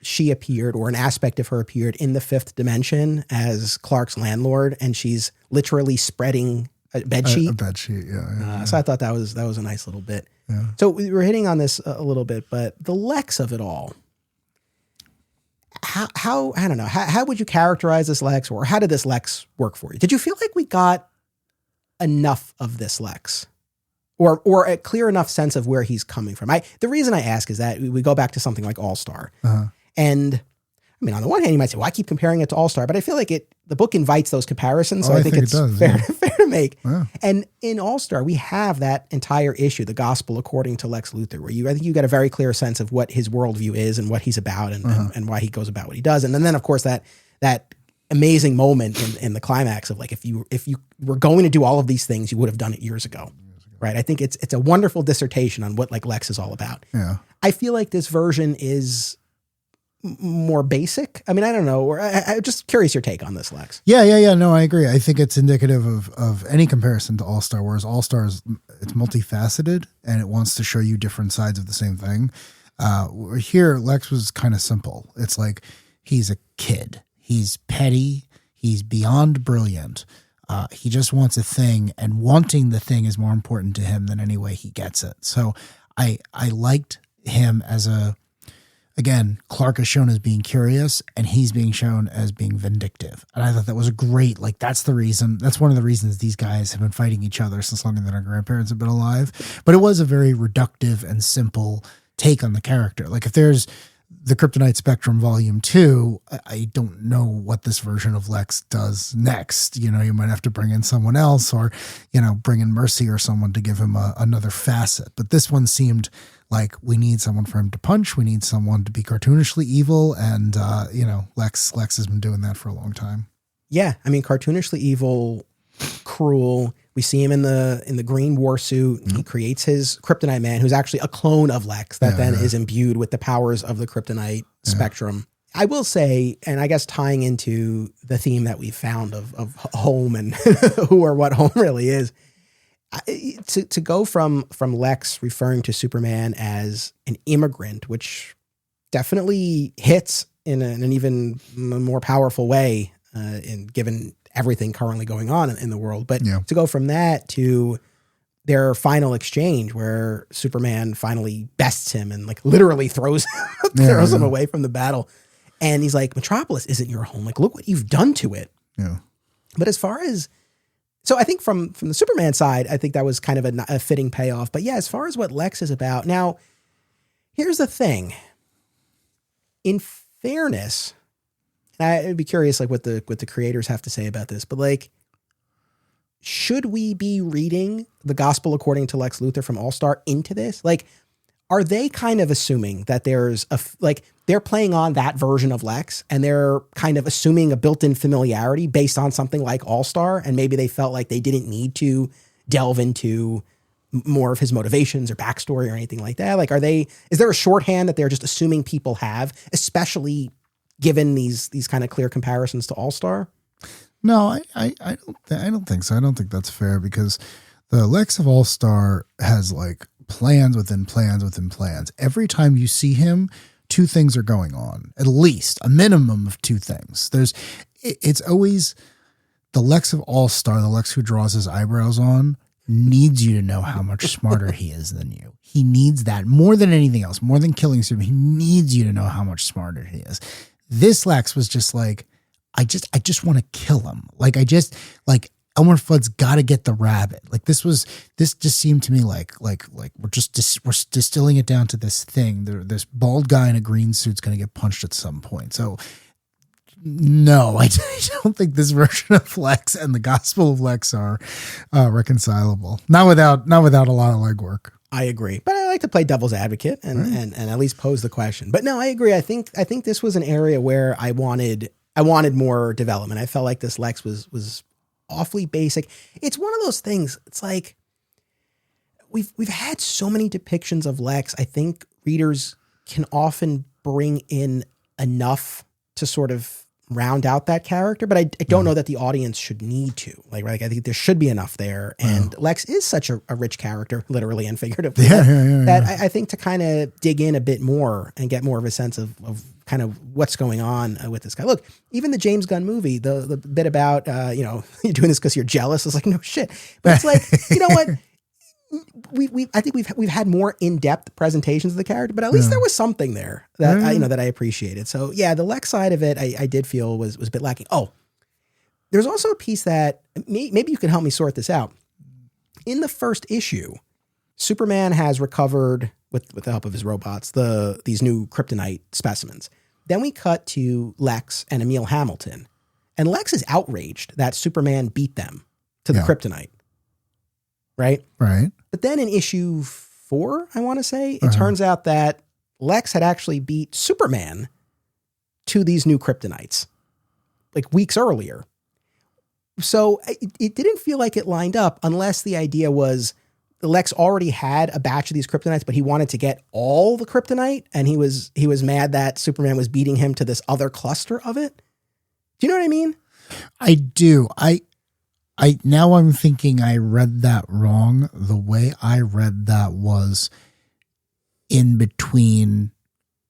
she appeared, or an aspect of her appeared in the fifth dimension as Clark's landlord, and she's literally spreading a bedsheet. A bedsheet, yeah. So I thought that was a nice little bit. Yeah. So we were hitting on this a little bit, but the Lex of it all, how I don't know, how would you characterize this Lex, or how did this Lex work for you? Did you feel like we got enough of this Lex? Or a clear enough sense of where he's coming from? The reason I ask is that we go back to something like All-Star. And I mean, on the one hand, you might say, well, I keep comparing it to All-Star, but I feel like the book invites those comparisons. So I think it's fair to make. Yeah. And in All-Star, we have that entire issue, the gospel according to Lex Luthor, where I think you get a very clear sense of what his worldview is and what he's about and why he goes about what he does. And then of course, that amazing moment in the climax of like, if you were going to do all of these things, you would have done it years ago. Right. I think it's a wonderful dissertation on what like Lex is all about. Yeah. I feel like this version is more basic. I mean, I don't know. Or I'm just curious your take on this, Lex. Yeah. No, I agree. I think it's indicative of any comparison to All-Star, whereas All-Star it's multifaceted and it wants to show you different sides of the same thing. Here, Lex was kind of simple. It's like he's a kid. He's petty. He's beyond brilliant. He just wants a thing, and wanting the thing is more important to him than any way he gets it. So I liked him as again, Clark is shown as being curious and he's being shown as being vindictive. And I thought that was a great, that's one of the reasons these guys have been fighting each other since longer than our grandparents have been alive. But it was a very reductive and simple take on the character. Like if there's the KRYPTONITE Spectrum Volume 2, I don't know what this version of Lex does next. You might have to bring in someone else or, bring in Mercy or someone to give him another facet. But this one seemed like we need someone for him to punch. We need someone to be cartoonishly evil. And, Lex has been doing that for a long time. Yeah. I mean, cartoonishly evil, cruel. We see him in the green war suit. Mm-hmm. He creates his Kryptonite man, who's actually a clone of Lex that is imbued with the powers of the Kryptonite spectrum. I will say, and I guess tying into the theme that we found of home and who or what home really is, to go from Lex referring to Superman as an immigrant, which definitely hits in an even more powerful way, given everything currently going on in the world. But to go from that to their final exchange where Superman finally bests him and like literally throws him away from the battle. And he's like, Metropolis isn't your home. Like, look what you've done to it. Yeah. But as far as, so I think from the Superman side, I think that was kind of a fitting payoff. But yeah, as far as what Lex is about, now, here's the thing. In fairness, and I'd be curious like what the creators have to say about this, but like, should we be reading the Gospel According to Lex Luthor from All-Star into this? Like, are they kind of assuming that there's they're playing on that version of Lex and they're kind of assuming a built-in familiarity based on something like All-Star, and maybe they felt like they didn't need to delve into more of his motivations or backstory or anything like that? Like, is there a shorthand that they're just assuming people have, especially given these kind of clear comparisons to All-Star? No, I don't think so. I don't think that's fair, because the Lex of All-Star has like plans within plans within plans. Every time you see him, two things are going on, at least a minimum of two things. It's always the Lex of All-Star, the Lex who draws his eyebrows on, needs you to know how much smarter he is than you. He needs that more than anything else, more than killing Superman. He needs you to know how much smarter he is. This Lex was just like, I just want to kill him. Like, Elmer Fudd's got to get the rabbit. Like, this just seemed to me like we're distilling it down to this thing. This bald guy in a green suit's going to get punched at some point. So no, I don't think this version of Lex and the Gospel of Lex are reconcilable. Not without a lot of legwork. I agree, but I like to play devil's advocate and at least pose the question. But no, I agree. I think this was an area where I wanted more development. I felt like this Lex was awfully basic. It's one of those things. It's like we've had so many depictions of Lex. I think readers can often bring in enough to sort of round out that character, but I don't know that the audience should need to. Like I think there should be enough there. And Lex is such a rich character, literally and figuratively, that I think to kind of dig in a bit more and get more of a sense of kind of what's going on with this guy. Look, even the James Gunn movie, the bit about, you're doing this because you're jealous. It's like, no shit. But it's like, you know what? I think we've had more in-depth presentations of the character, but at least there was something there that that I appreciated. So yeah, the Lex side of it, I did feel was a bit lacking. Oh, there's also a piece that maybe you can help me sort this out. In the first issue, Superman has recovered with the help of his robots these new kryptonite specimens. Then we cut to Lex and Emil Hamilton, and Lex is outraged that Superman beat them to the kryptonite. Right? Right. But then in issue 4, I want to say, it turns out that Lex had actually beat Superman to these new kryptonites like weeks earlier. So it didn't feel like it lined up, unless the idea was Lex already had a batch of these kryptonites, but he wanted to get all the kryptonite, and he was mad that Superman was beating him to this other cluster of it. Do you know what I mean? I do. Now I'm thinking I read that wrong. The way I read that was in between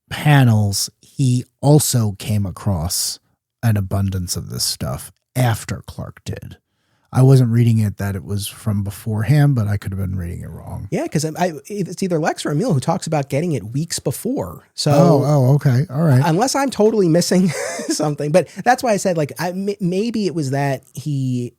panels, he also came across an abundance of this stuff after Clark did. I wasn't reading it that it was from beforehand, but I could have been reading it wrong. Yeah, because it's either Lex or Emil who talks about getting it weeks before. So, okay, all right. Unless I'm totally missing something, but that's why I said maybe it was that he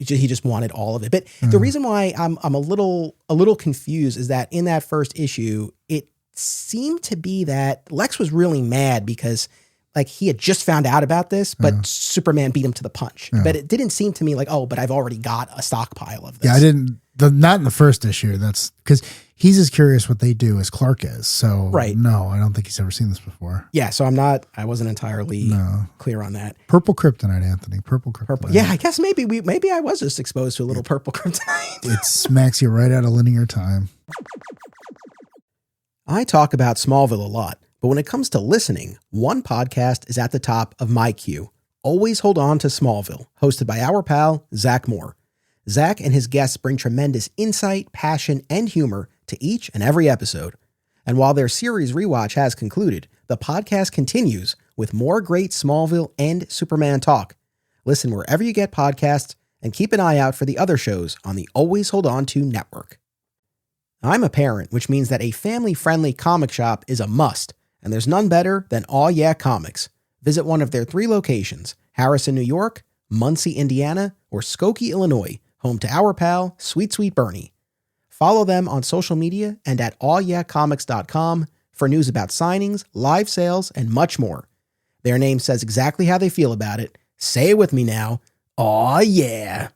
just wanted all of it. But the reason why I'm a little confused is that in that first issue, it seemed to be that Lex was really mad because like he had just found out about this, but Superman beat him to the punch. But it didn't seem to me like, oh, but I've already got a stockpile of this. Yeah, not in the first issue. That's because he's as curious what they do as Clark is. So no, I don't think he's ever seen this before. Yeah. So I wasn't entirely clear on that. Purple kryptonite, Anthony. Purple kryptonite. Yeah. I guess maybe I was just exposed to a little purple kryptonite. It smacks you right out of linear time. I talk about Smallville a lot, but when it comes to listening, one podcast is at the top of my queue. Always Hold On to Smallville, hosted by our pal, Zach Moore. Zach and his guests bring tremendous insight, passion, and humor to each and every episode. And while their series rewatch has concluded, the podcast continues with more great Smallville and Superman talk. Listen wherever you get podcasts and keep an eye out for the other shows on the Always Hold On To network. I'm a parent, which means that a family-friendly comic shop is a must, and there's none better than Aw Yeah Comics. Visit one of their 3 locations, Harrison, New York, Muncie, Indiana, or Skokie, Illinois, home to our pal, Sweet Sweet Bernie. Follow them on social media and at awyeahcomics.com for news about signings, live sales, and much more. Their name says exactly how they feel about it. Say it with me now. Aw yeah.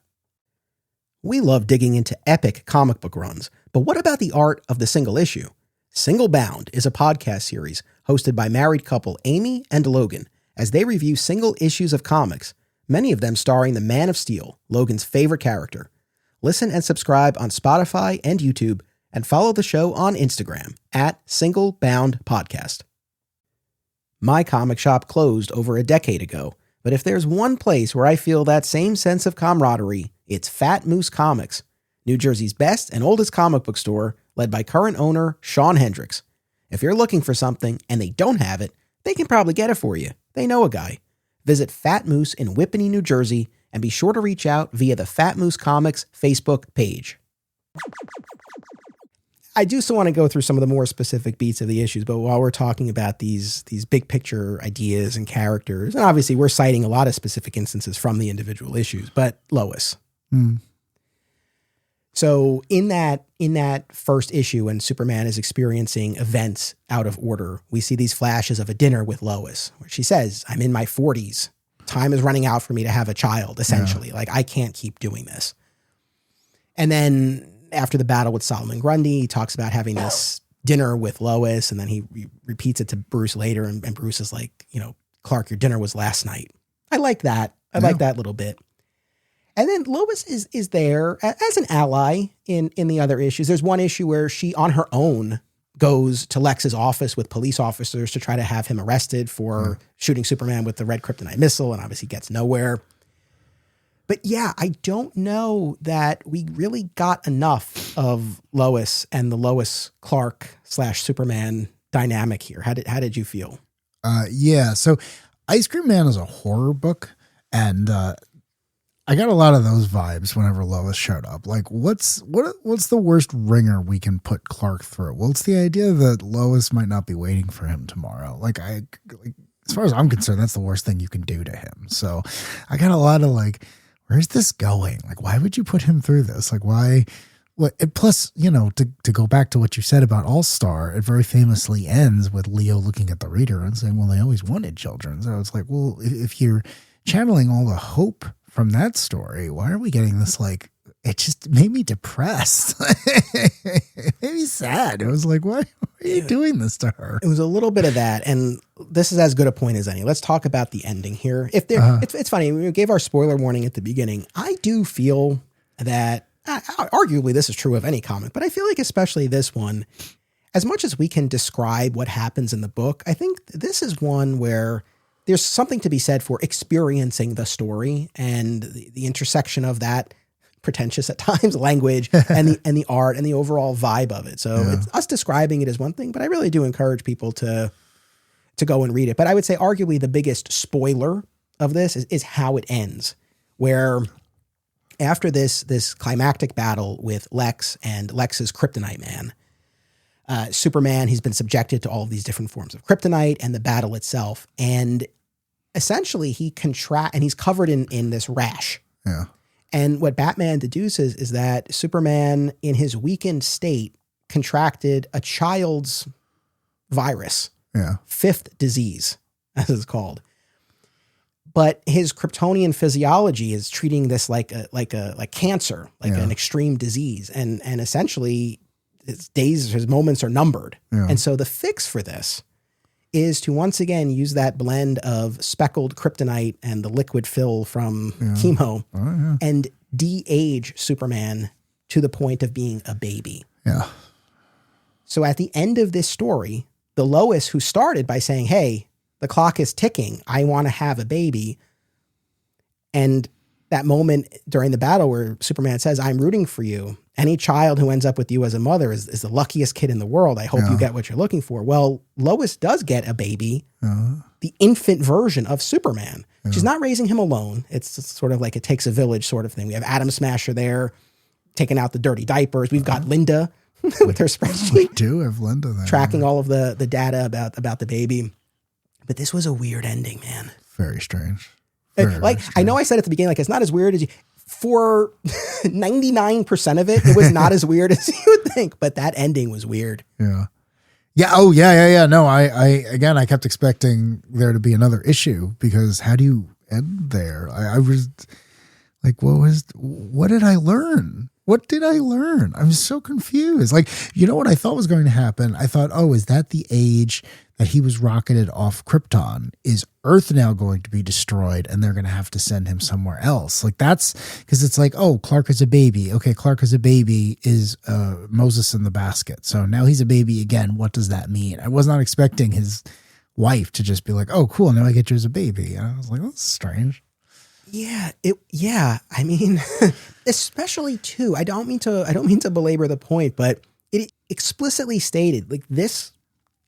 We love digging into epic comic book runs, but what about the art of the single issue? Single Bound is a podcast series hosted by married couple Amy and Logan as they review single issues of comics, many of them starring the Man of Steel, Logan's favorite character. Listen and subscribe on Spotify and YouTube, and follow the show on Instagram at Single Bound Podcast. My comic shop closed over a decade ago, but if there's one place where I feel that same sense of camaraderie, it's Fat Moose Comics, New Jersey's best and oldest comic book store, led by current owner Sean Hendricks. If you're looking for something and they don't have it, they can probably get it for you. They know a guy. Visit Fat Moose in Whippany, New Jersey, and be sure to reach out via the Fat Moose Comics Facebook page. I do still want to go through some of the more specific beats of the issues, but while we're talking about these big picture ideas and characters, and obviously we're citing a lot of specific instances from the individual issues, but Lois. So in that first issue, when Superman is experiencing events out of order, we see these flashes of a dinner with Lois, where she says, "I'm in my 40s. Time is running out for me to have a child, essentially. Like, I can't keep doing this." And then after the battle with Solomon Grundy, he talks about having this dinner with Lois, and then he repeats it to Bruce later, and Bruce is like, "Clark, your dinner was last night." I like that. I like that little bit. And then Lois is there as an ally in the other issues. There's one issue where she, on her own, goes to Lex's office with police officers to try to have him arrested for shooting Superman with the red kryptonite missile, and obviously gets nowhere. But yeah, I don't know that we really got enough of Lois and the Lois Clark / Superman dynamic here. How did you feel? So Ice Cream Man is a horror book, and I got a lot of those vibes whenever Lois showed up. Like, what's the worst ringer we can put Clark through? Well, it's the idea that Lois might not be waiting for him tomorrow. As far as I'm concerned, that's the worst thing you can do to him. So I got a lot of where's this going? Like, why would you put him through this? Like, why? What? Plus, to go back to what you said about All-Star, it very famously ends with Leo looking at the reader and saying, "Well, they always wanted children." So it's like, well, if you're channeling all the hope from that story, why are we getting this? It just made me depressed. It made me sad. It was like, why are you doing this to her? It was a little bit of that, and this is as good a point as any. Let's talk about the ending here. It's funny. We gave our spoiler warning at the beginning. I do feel that, arguably this is true of any comic, but I feel like especially this one, as much as we can describe what happens in the book, I think this is one where there's something to be said for experiencing the story and the intersection of that pretentious at times language and the art and the overall vibe of it. So it's us describing it as one thing, but I really do encourage people to go and read it. But I would say arguably the biggest spoiler of this is how it ends, where after this climactic battle with Lex and Lex's Kryptonite Man, Superman, he's been subjected to all of these different forms of kryptonite and the battle itself. And essentially and he's covered in this rash. Yeah. And what Batman deduces is that Superman, in his weakened state, contracted a child's virus. Yeah. 5th disease, as it's called. But his Kryptonian physiology is treating this like cancer, an extreme disease. And essentially his moments are numbered. Yeah. And so the fix for this is to once again use that blend of speckled kryptonite and the liquid fill from chemo and de-age Superman to the point of being a baby. Yeah. So at the end of this story, the Lois who started by saying, "Hey, the clock is ticking. I want to have a baby." And that moment during the battle where Superman says, "I'm rooting for you. Any child who ends up with you as a mother is the luckiest kid in the world. I hope you get what you're looking for." Well, Lois does get a baby the infant version of Superman. She's not raising him alone. It's sort of like it takes a village sort of thing. We have Atom Smasher there, taking out the dirty diapers. We've got Linda with her spreadsheet. We do have Linda there. Tracking all of the data about the baby. But this was a weird ending, man. Very strange. I know I said at the beginning, like, it's not as weird as you, for 99% of it was not as weird as you would think, but that ending was weird. Yeah. Yeah. Oh, yeah. No, I kept expecting there to be another issue because how do you end there? I was like, what did I learn? What did I learn? I'm so confused. Like, you know what I thought was going to happen? I thought, oh, is that the age that he was rocketed off Krypton? Is Earth now going to be destroyed and they're going to have to send him somewhere else? Like, that's because it's like, oh, Clark is a baby. Okay, Clark is a baby is Moses in the basket. So now he's a baby again. What does that mean? I was not expecting his wife to just be like, oh, cool, now I get you as a baby. And I was like, that's strange. Yeah. I mean, especially too, I don't mean to belabor the point, but it explicitly stated like this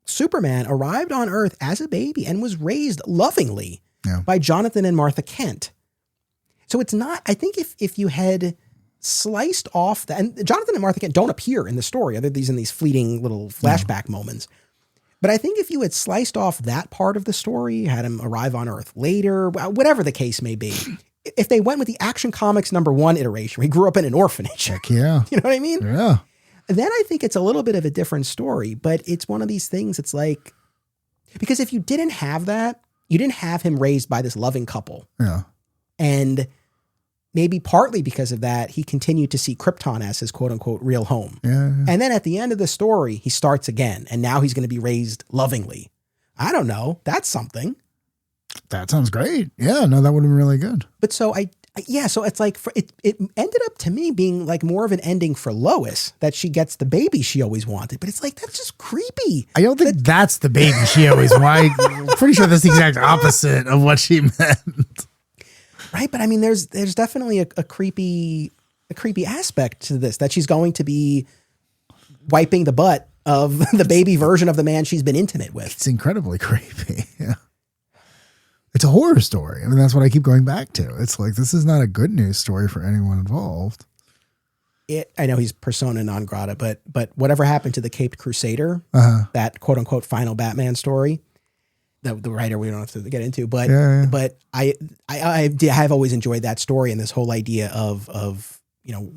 Superman arrived on Earth as a baby and was raised lovingly by Jonathan and Martha Kent. So it's not, I think if you had sliced off that, and Jonathan and Martha Kent don't appear in the story other than these fleeting little flashback moments. But I think if you had sliced off that part of the story, had him arrive on Earth later, whatever the case may be, if they went with the Action Comics #1 iteration, he grew up in an orphanage. Heck yeah. You know what I mean? Yeah. Then I think it's a little bit of a different story, but it's one of these things. It's like, because if you didn't have that, you didn't have him raised by this loving couple. Yeah. And maybe partly because of that, he continued to see Krypton as his quote unquote real home. Yeah. And then at the end of the story, he starts again. And now he's going to be raised lovingly. I don't know. That's something. That sounds great. Yeah, no, that would have been really good. But so so it's like, it ended up to me being like more of an ending for Lois, that she gets the baby she always wanted. But it's like, that's just creepy. I don't think that's the baby she always wanted. I'm pretty sure that's the exact opposite of what she meant. Right. But I mean, there's definitely a creepy aspect to this, that she's going to be wiping the butt of the baby version of the man she's been intimate with. It's incredibly creepy. Yeah. It's a horror story. I mean, that's what I keep going back to. It's like, this is not a good news story for anyone involved. I know he's persona non grata, but whatever happened to the Caped Crusader, that quote unquote final Batman story, the writer we don't have to get into, but I have always enjoyed that story and this whole idea of you know,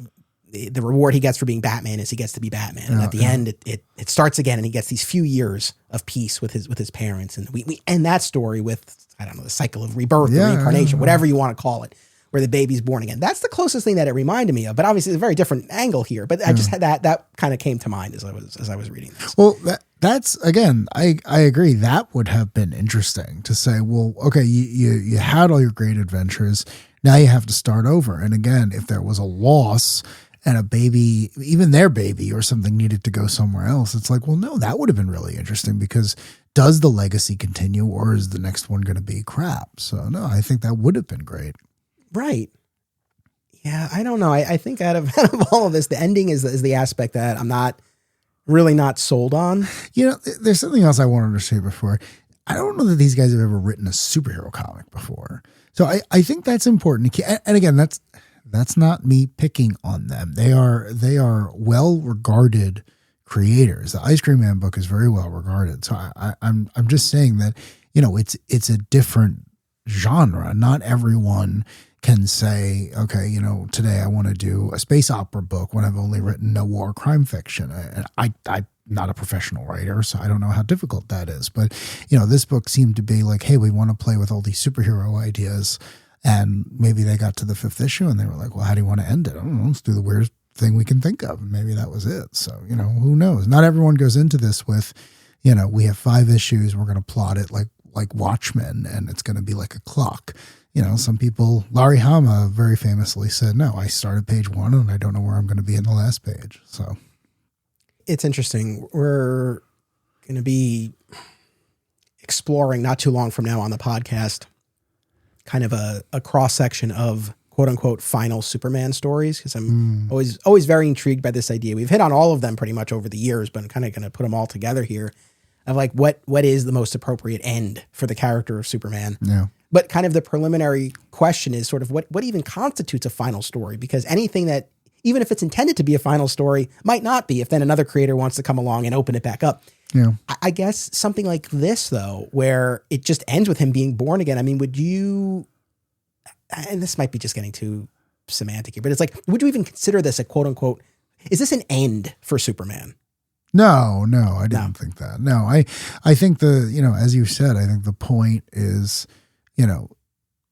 the reward he gets for being Batman is he gets to be Batman, and at the end it starts again, and he gets these few years of peace with his parents, and we end that story with, I don't know, the cycle of rebirth or reincarnation, whatever you want to call it, where the baby's born again. That's the closest thing that it reminded me of, but obviously it's a very different angle here. But I just had that kind of came to mind as I was reading this. Well, that's again, I agree. That would have been interesting to say, well, okay, you had all your great adventures. Now you have to start over. And again, if there was a loss and a baby, even their baby or something needed to go somewhere else, it's like, well, no, that would have been really interesting, because does the legacy continue, or is the next one going to be crap? So no, I think that would have been great. Right. Yeah. I don't know. I think out of all of this, the ending is the aspect that I'm not sold on. You know, there's something else I wanted to say before. I don't know that these guys have ever written a superhero comic before. So I think that's important. And again, that's not me picking on them. They are well-regarded creators. The Ice Cream Man book is very well regarded. So I'm just saying that, you know, it's a different genre. Not everyone can say, okay, you know, today I want to do a space opera book when I've only written noir crime fiction. And I'm not a professional writer, so I don't know how difficult that is. But, you know, this book seemed to be like, hey, we want to play with all these superhero ideas. And maybe they got to the 5th issue and they were like, well, how do you want to end it? I don't know. Let's do the weirdest thing we can think of. And maybe that was it. So, you know, who knows? Not everyone goes into this with, you know, we have 5 issues. We're going to plot it like Watchmen, and it's going to be like a clock. You know, some people, Larry Hama very famously said, no, I started page 1 and I don't know where I'm going to be in the last page. So it's interesting. We're going to be exploring not too long from now on the podcast, kind of a cross section of quote unquote final Superman stories. Cause I'm always very intrigued by this idea. We've hit on all of them pretty much over the years, but I'm kind of going to put them all together here. of like what is the most appropriate end for the character of Superman. Yeah. But kind of the preliminary question is sort of what even constitutes a final story, because anything that, even if it's intended to be a final story, might not be if then another creator wants to come along and open it back up. Yeah. I guess something like this, though, where it just ends with him being born again. I mean, would you, and this might be just getting too semantic here, but it's like, would you even consider this a quote unquote, is this an end for Superman? No, I didn't think that. No, I think as you said, I think the point is,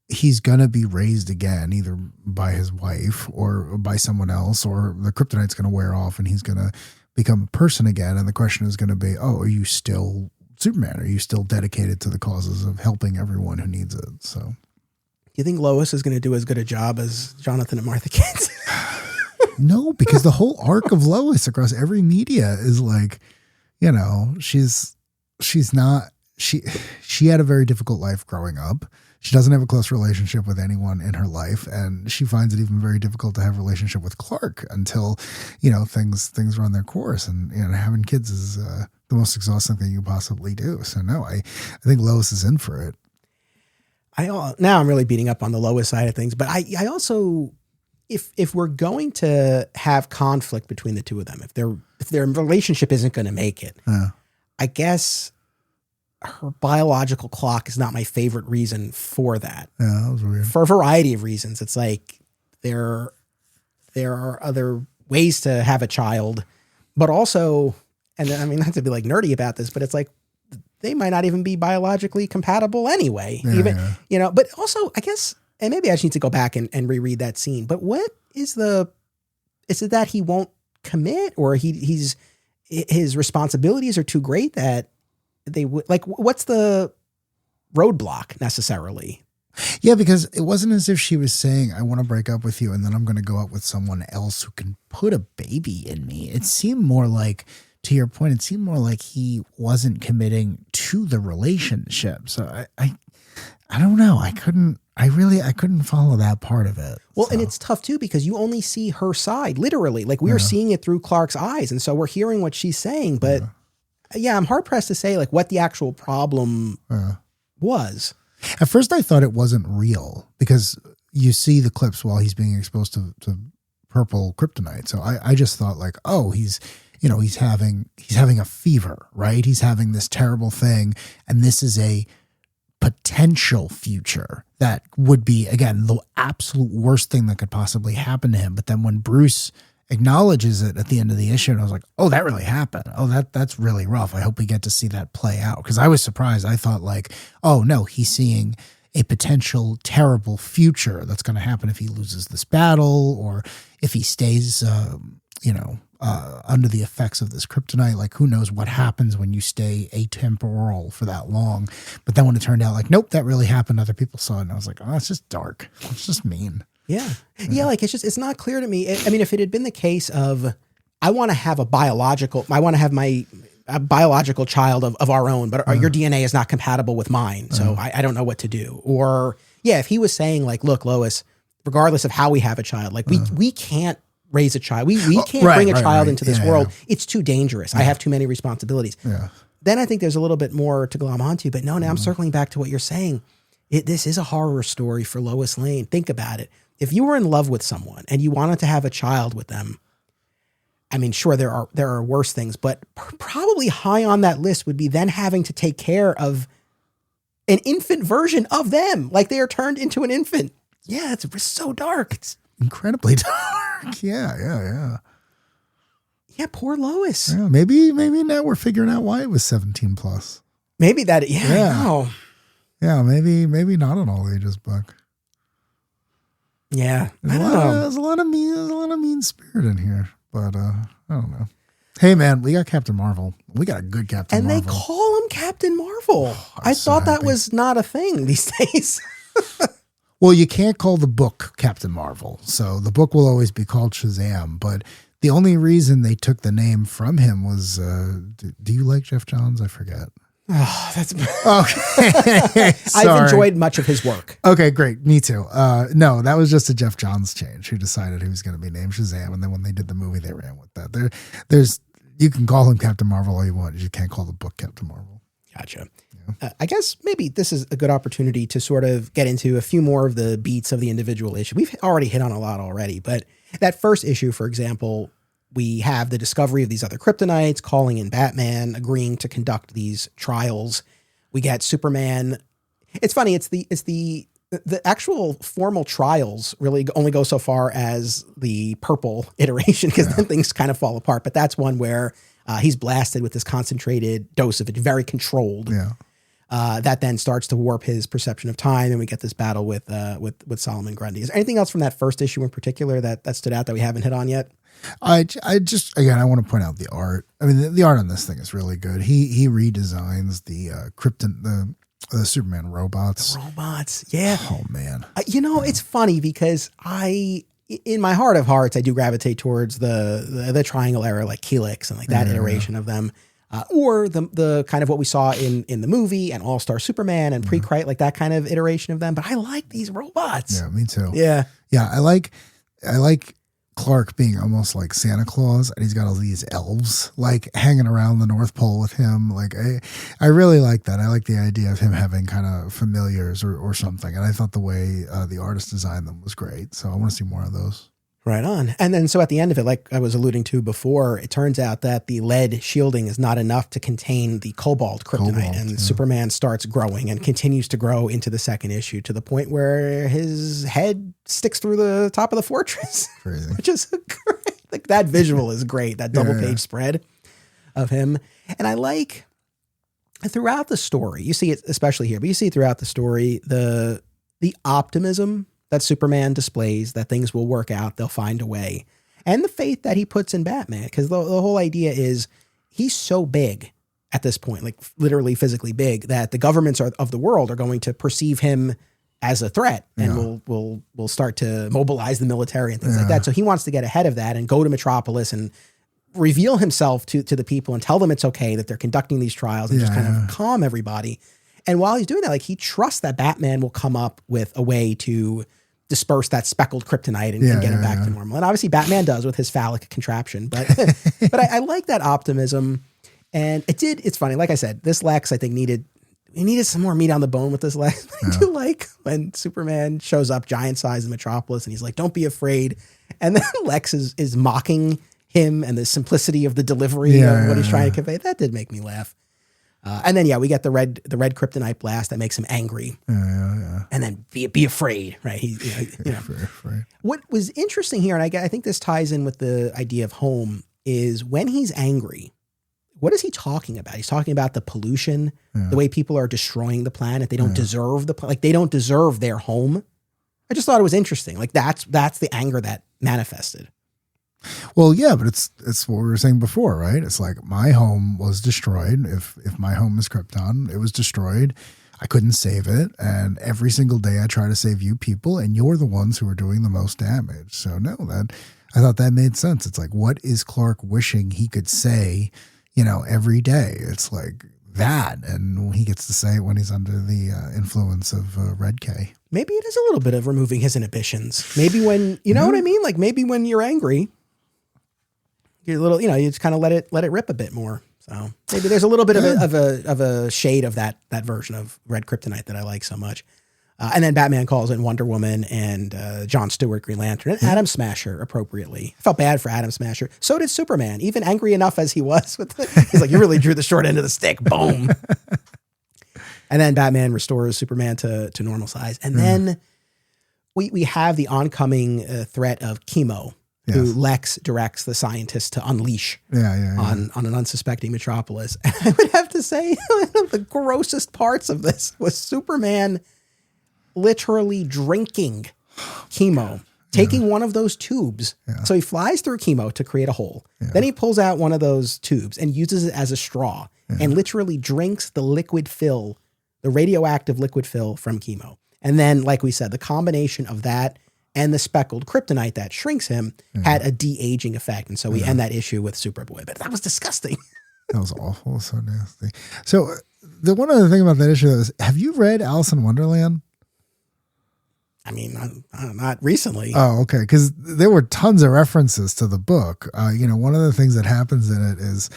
he's going to be raised again, either by his wife or by someone else, or the kryptonite's going to wear off and he's going to become a person again. And the question is going to be, are you still Superman? Are you still dedicated to the causes of helping everyone who needs it? So do you think Lois is going to do as good a job as Jonathan and Martha Kent? No, because the whole arc of Lois across every media is like, she's not, she had a very difficult life growing up. She doesn't have a close relationship with anyone in her life, and she finds it even very difficult to have a relationship with Clark until, things run their course. And having kids is the most exhausting thing you possibly do. So no, I think Lois is in for it. Now I'm really beating up on the Lois side of things, but I also, if we're going to have conflict between the two of them, if their relationship isn't going to make it, I guess her biological clock is not my favorite reason for that. Yeah, that was weird. For a variety of reasons. It's like there are other ways to have a child, but also, and I mean, not to be like nerdy about this, but it's like they might not even be biologically compatible anyway. Yeah. But also I guess, and maybe I just need to go back and reread that scene, but what is is it that he won't commit, or his responsibilities are too great that they would, like, what's the roadblock necessarily? Yeah, because it wasn't as if she was saying, I want to break up with you and then I'm going to go out with someone else who can put a baby in me. It seemed more like, to your point, it seemed more like he wasn't committing to the relationship. So I don't know. I couldn't follow that part of it. Well, and it's tough too, because you only see her side, literally. Like we are seeing it through Clark's eyes. And so we're hearing what she's saying, but I'm hard pressed to say like what the actual problem was. At first I thought it wasn't real, because you see the clips while he's being exposed to purple kryptonite. So I just thought like, he's having a fever, right? He's having this terrible thing. And this is a potential future that would be, again, the absolute worst thing that could possibly happen to him. But then when Bruce acknowledges it at the end of the issue, and I was like, oh, that really happened. Oh, that's really rough. I hope we get to see that play out. Because I was surprised. I thought like, oh no, he's seeing a potential terrible future that's going to happen if he loses this battle, or if he stays, under the effects of this kryptonite. Like, who knows what happens when you stay atemporal for that long. But then when it turned out like, nope, that really happened, other people saw it, and I was like, oh, it's just dark. It's just mean. Yeah. Like it's not clear to me. I mean, if it had been the case of, I want to have my biological child of our own, but your DNA is not compatible with mine. So I don't know what to do. Or if he was saying like, look, Lois, regardless of how we have a child, like we can't raise a child. We can't bring a child into this world. It's too dangerous. I have too many responsibilities. Yeah. Then I think there's a little bit more to glom onto, but no, now I'm circling back to what you're saying. This is a horror story for Lois Lane. Think about it. If you were in love with someone and you wanted to have a child with them, I mean, sure, there are worse things, but probably high on that list would be then having to take care of an infant version of them. Like they are turned into an infant. Yeah, it's so dark. It's incredibly dark. Yeah. Yeah, poor Lois. Yeah, maybe now we're figuring out why it was 17 plus. Maybe that, I know. Yeah, maybe not an all ages book. Yeah, I don't know. There's a lot of mean spirit in here, but I don't know. Hey man, we got Captain Marvel. We got a good Captain Marvel. And they call him Captain Marvel. I thought that was not a thing these days. Well, you can't call the book Captain Marvel, so the book will always be called Shazam. But the only reason they took the name from him was, do you like Jeff Johns? I forget. Oh, that's okay. I've enjoyed much of his work. Okay, great. Me too. No, that was just a Jeff Johns change, who decided he was going to be named Shazam, and then when they did the movie, they ran with that. There's You can call him Captain Marvel all you want. You can't call the book Captain Marvel. Gotcha. I guess maybe this is a good opportunity to sort of get into a few more of the beats of the individual issue. We've already hit on a lot already, but that first issue, for example, we have the discovery of these other kryptonites, calling in Batman, agreeing to conduct these trials. We get Superman. It's funny. It's the actual formal trials really only go so far as the purple iteration, because then things kind of fall apart. But that's one where he's blasted with this concentrated dose of it, very controlled. Yeah. That then starts to warp his perception of time, and we get this battle with Solomon Grundy. Is there anything else from that first issue in particular that stood out that we haven't hit on yet? I just, again, I want to point out the art. I mean, the art on this thing is really good. He redesigns the Superman robots. The robots, yeah. Oh man, it's funny because in my heart of hearts, I do gravitate towards the Triangle era, like Helix and like that iteration of them. Or the kind of what we saw in the movie and All-Star Superman and pre-Kryptonite, like that kind of iteration of them. But I like these robots. Yeah, me too. Yeah. Yeah, I like Clark being almost like Santa Claus, and he's got all these elves like hanging around the North Pole with him. Like I really like that. I like the idea of him having kind of familiars or something. And I thought the way the artist designed them was great. So I want to see more of those. Right on. And then so at the end of it, like I was alluding to before, it turns out that the lead shielding is not enough to contain the cobalt kryptonite. And Superman starts growing and continues to grow into the second issue to the point where his head sticks through the top of the fortress. Crazy. Which is great. Like that visual is great. That double page spread of him. And I like throughout the story, you see it especially here, but you see throughout the story, the optimism that Superman displays, that things will work out, they'll find a way. And the faith that he puts in Batman, because the whole idea is he's so big at this point, like literally physically big, that the governments of the world are going to perceive him as a threat and will start to mobilize the military and things like that. So he wants to get ahead of that and go to Metropolis and reveal himself to the people and tell them it's okay that they're conducting these trials and just kind of calm everybody. And while he's doing that, like he trusts that Batman will come up with a way to disperse that speckled kryptonite and get him back to normal. And obviously Batman does with his phallic contraption, but I like that optimism. And it's funny. Like I said, this Lex, I think we needed some more meat on the bone with this Lex. I do like when Superman shows up giant size in Metropolis and he's like, don't be afraid. And then Lex is mocking him and the simplicity of the delivery of what he's trying to convey. That did make me laugh. And then, we get the red kryptonite blast that makes him angry. And then be afraid, right? Afraid. What was interesting here, and I think this ties in with the idea of home, is when he's angry, what is he talking about? He's talking about the pollution, the way people are destroying the planet. They don't deserve they don't deserve their home. I just thought it was interesting. Like that's the anger that manifested. Well, yeah, but it's what we were saying before, right? It's like my home was destroyed. If my home is Krypton, it was destroyed. I couldn't save it. And every single day I try to save you people, and you're the ones who are doing the most damage. So no, I thought that made sense. It's like, what is Clark wishing he could say, every day? It's like that. And he gets to say it when he's under the influence of Red K. Maybe it is a little bit of removing his inhibitions. Maybe when, you know what I mean? Like maybe when you're angry, you're a little, you just kind of let it rip a bit more. So maybe there's a little bit of a shade of that version of red kryptonite that I like so much. And then Batman calls in Wonder Woman and John Stewart, Green Lantern, and Atom Smasher appropriately. I felt bad for Atom Smasher. So did Superman, even angry enough as he was. He's like, you really drew the short end of the stick. Boom. And then Batman restores Superman to normal size. And then we have the oncoming threat of Chemo, who Lex directs the scientists to unleash on an unsuspecting Metropolis. And I would have to say one of the grossest parts of this was Superman literally drinking Chemo, taking one of those tubes. So he flies through Chemo to create a hole. Then he pulls out one of those tubes and uses it as a straw and literally drinks the liquid fill, the radioactive liquid fill from Chemo. And then, like we said, the combination of that and the speckled kryptonite that shrinks him had a de-aging effect. And so we end that issue with Superboy. But that was disgusting. That was awful. So nasty. So the one other thing about that issue is, have you read Alice in Wonderland? I mean, not recently. Oh, okay. Because there were tons of references to the book. One of the things that happens in it is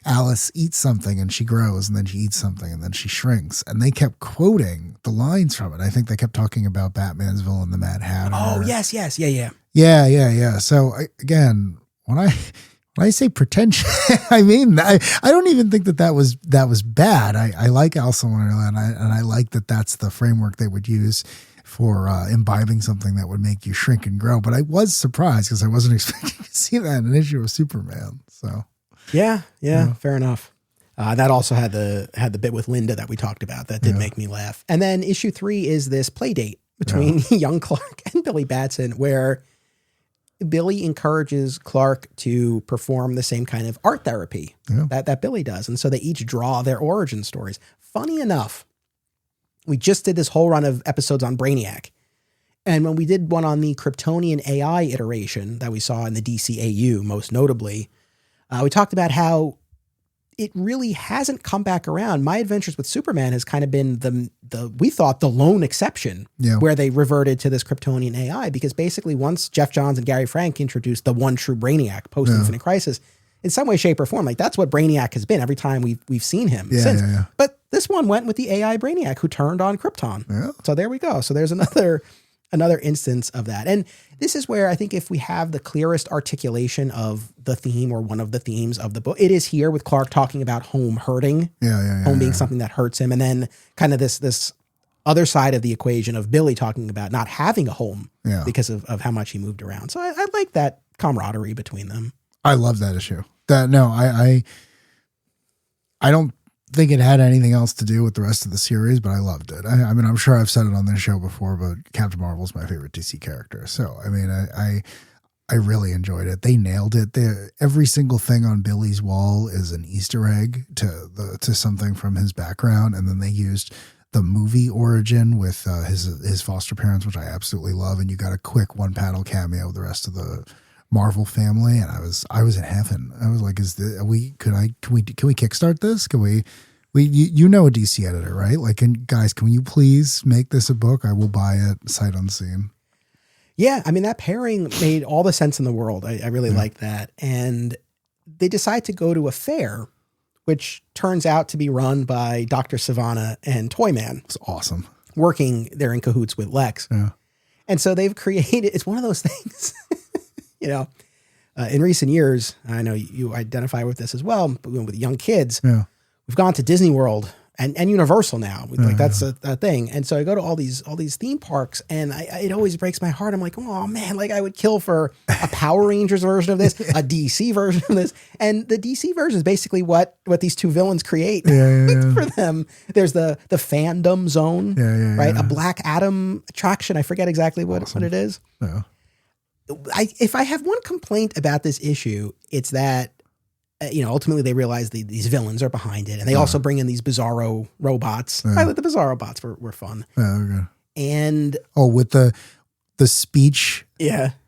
Alice eats something and she grows, and then she eats something and then she shrinks. And they kept quoting the lines from it. I think they kept talking about Batman's villain, the Mad Hatter. Oh, yes. Yeah. Yeah. So again, when I say pretension, I mean, I don't even think that was bad. I like Alice in Wonderland, and I like that that's the framework they would use for imbibing something that would make you shrink and grow. But I was surprised because I wasn't expecting to see that in an issue of Superman. So yeah, fair enough. That also had the bit with Linda that we talked about that did make me laugh. And then issue 3 is this play date between young Clark and Billy Batson, where Billy encourages Clark to perform the same kind of art therapy that Billy does. And so they each draw their origin stories. Funny enough, we just did this whole run of episodes on Brainiac. And when we did one on the Kryptonian AI iteration that we saw in the DCAU, most notably, we talked about how it really hasn't come back around. My Adventures with Superman has kind of been we thought the lone exception where they reverted to this Kryptonian AI, because basically once Jeff Johns and Gary Frank introduced the one true Brainiac post Infinite Crisis, in some way, shape, or form, like that's what Brainiac has been every time we've seen him since. Yeah. But this one went with the AI Brainiac who turned on Krypton. Yeah. So there we go. So there's another instance of that. And this is where I think if we have the clearest articulation of the theme or one of the themes of the book, it is here with Clark talking about home hurting, home being something that hurts him. And then kind of this other side of the equation of Billy talking about not having a home because of how much he moved around. So I like that camaraderie between them. I love that issue. I don't think it had anything else to do with the rest of the series, but I loved it. I mean, I'm sure I've said it on this show before, but Captain Marvel is my favorite DC character. So, I mean, I really enjoyed it. They nailed it. Every single thing on Billy's wall is an Easter egg to something from his background. And then they used the movie origin with his foster parents, which I absolutely love. And you got a quick one panel cameo of the rest of the Marvel family, and I was in heaven. I was like, can we kickstart this? Can we you know a DC editor, right? Like, guys, can you please make this a book? I will buy it sight unseen. Yeah, I mean, that pairing made all the sense in the world. I really liked that. And they decide to go to a fair, which turns out to be run by Dr. Sivana and Toyman. It's awesome. They're in cahoots with Lex. Yeah. And so they've created, it's one of those things, in recent years, I know you identify with this as well, but with young kids, we've gone to Disney World and Universal now. Like that's a thing. And so I go to all these theme parks, and it always breaks my heart. I'm like, oh man, like I would kill for a Power Rangers version of this, a DC version of this. And the DC version is basically what these two villains create for them. There's the fandom zone, right? A Black Adam attraction. I forget exactly what it is. Yeah. If I have one complaint about this issue, it's that, ultimately they realize these villains are behind it. And they also bring in these Bizarro robots. I thought the Bizarro bots were fun. Okay. And with the speech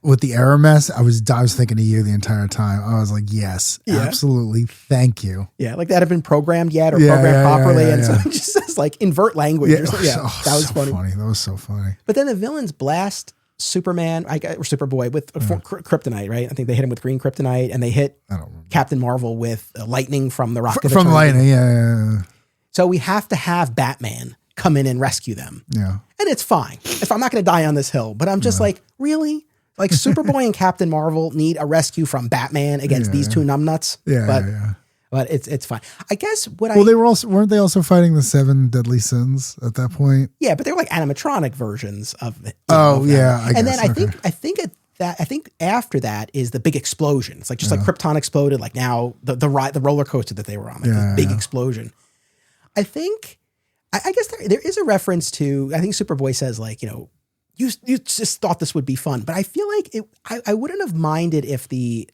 with the error mess, I was thinking of you the entire time. I was like, yes, absolutely. Thank you. Yeah. Like that had been programmed yet or programmed properly. And so it just says like invert language. That was so funny. That was so funny. But then the villains blast Superman, or Superboy with kryptonite, right? I think they hit him with green kryptonite, and they hit Captain Marvel with lightning from the Rock of Eternity. From lightning, yeah. So we have to have Batman come in and rescue them. Yeah. And it's fine. If I'm not going to die on this hill, but I'm just like, really? Like Superboy and Captain Marvel need a rescue from Batman against these two numbnuts? But it's fine. I guess weren't they also fighting the 7 deadly sins at that point? Yeah, but they were like animatronic versions of it. And then I think after that is the big explosion. It's like just like Krypton exploded. Like now the roller coaster that they were on, like this big explosion. I think I guess there is a reference to. I think Superboy says like you just thought this would be fun, but I feel like I wouldn't have minded if the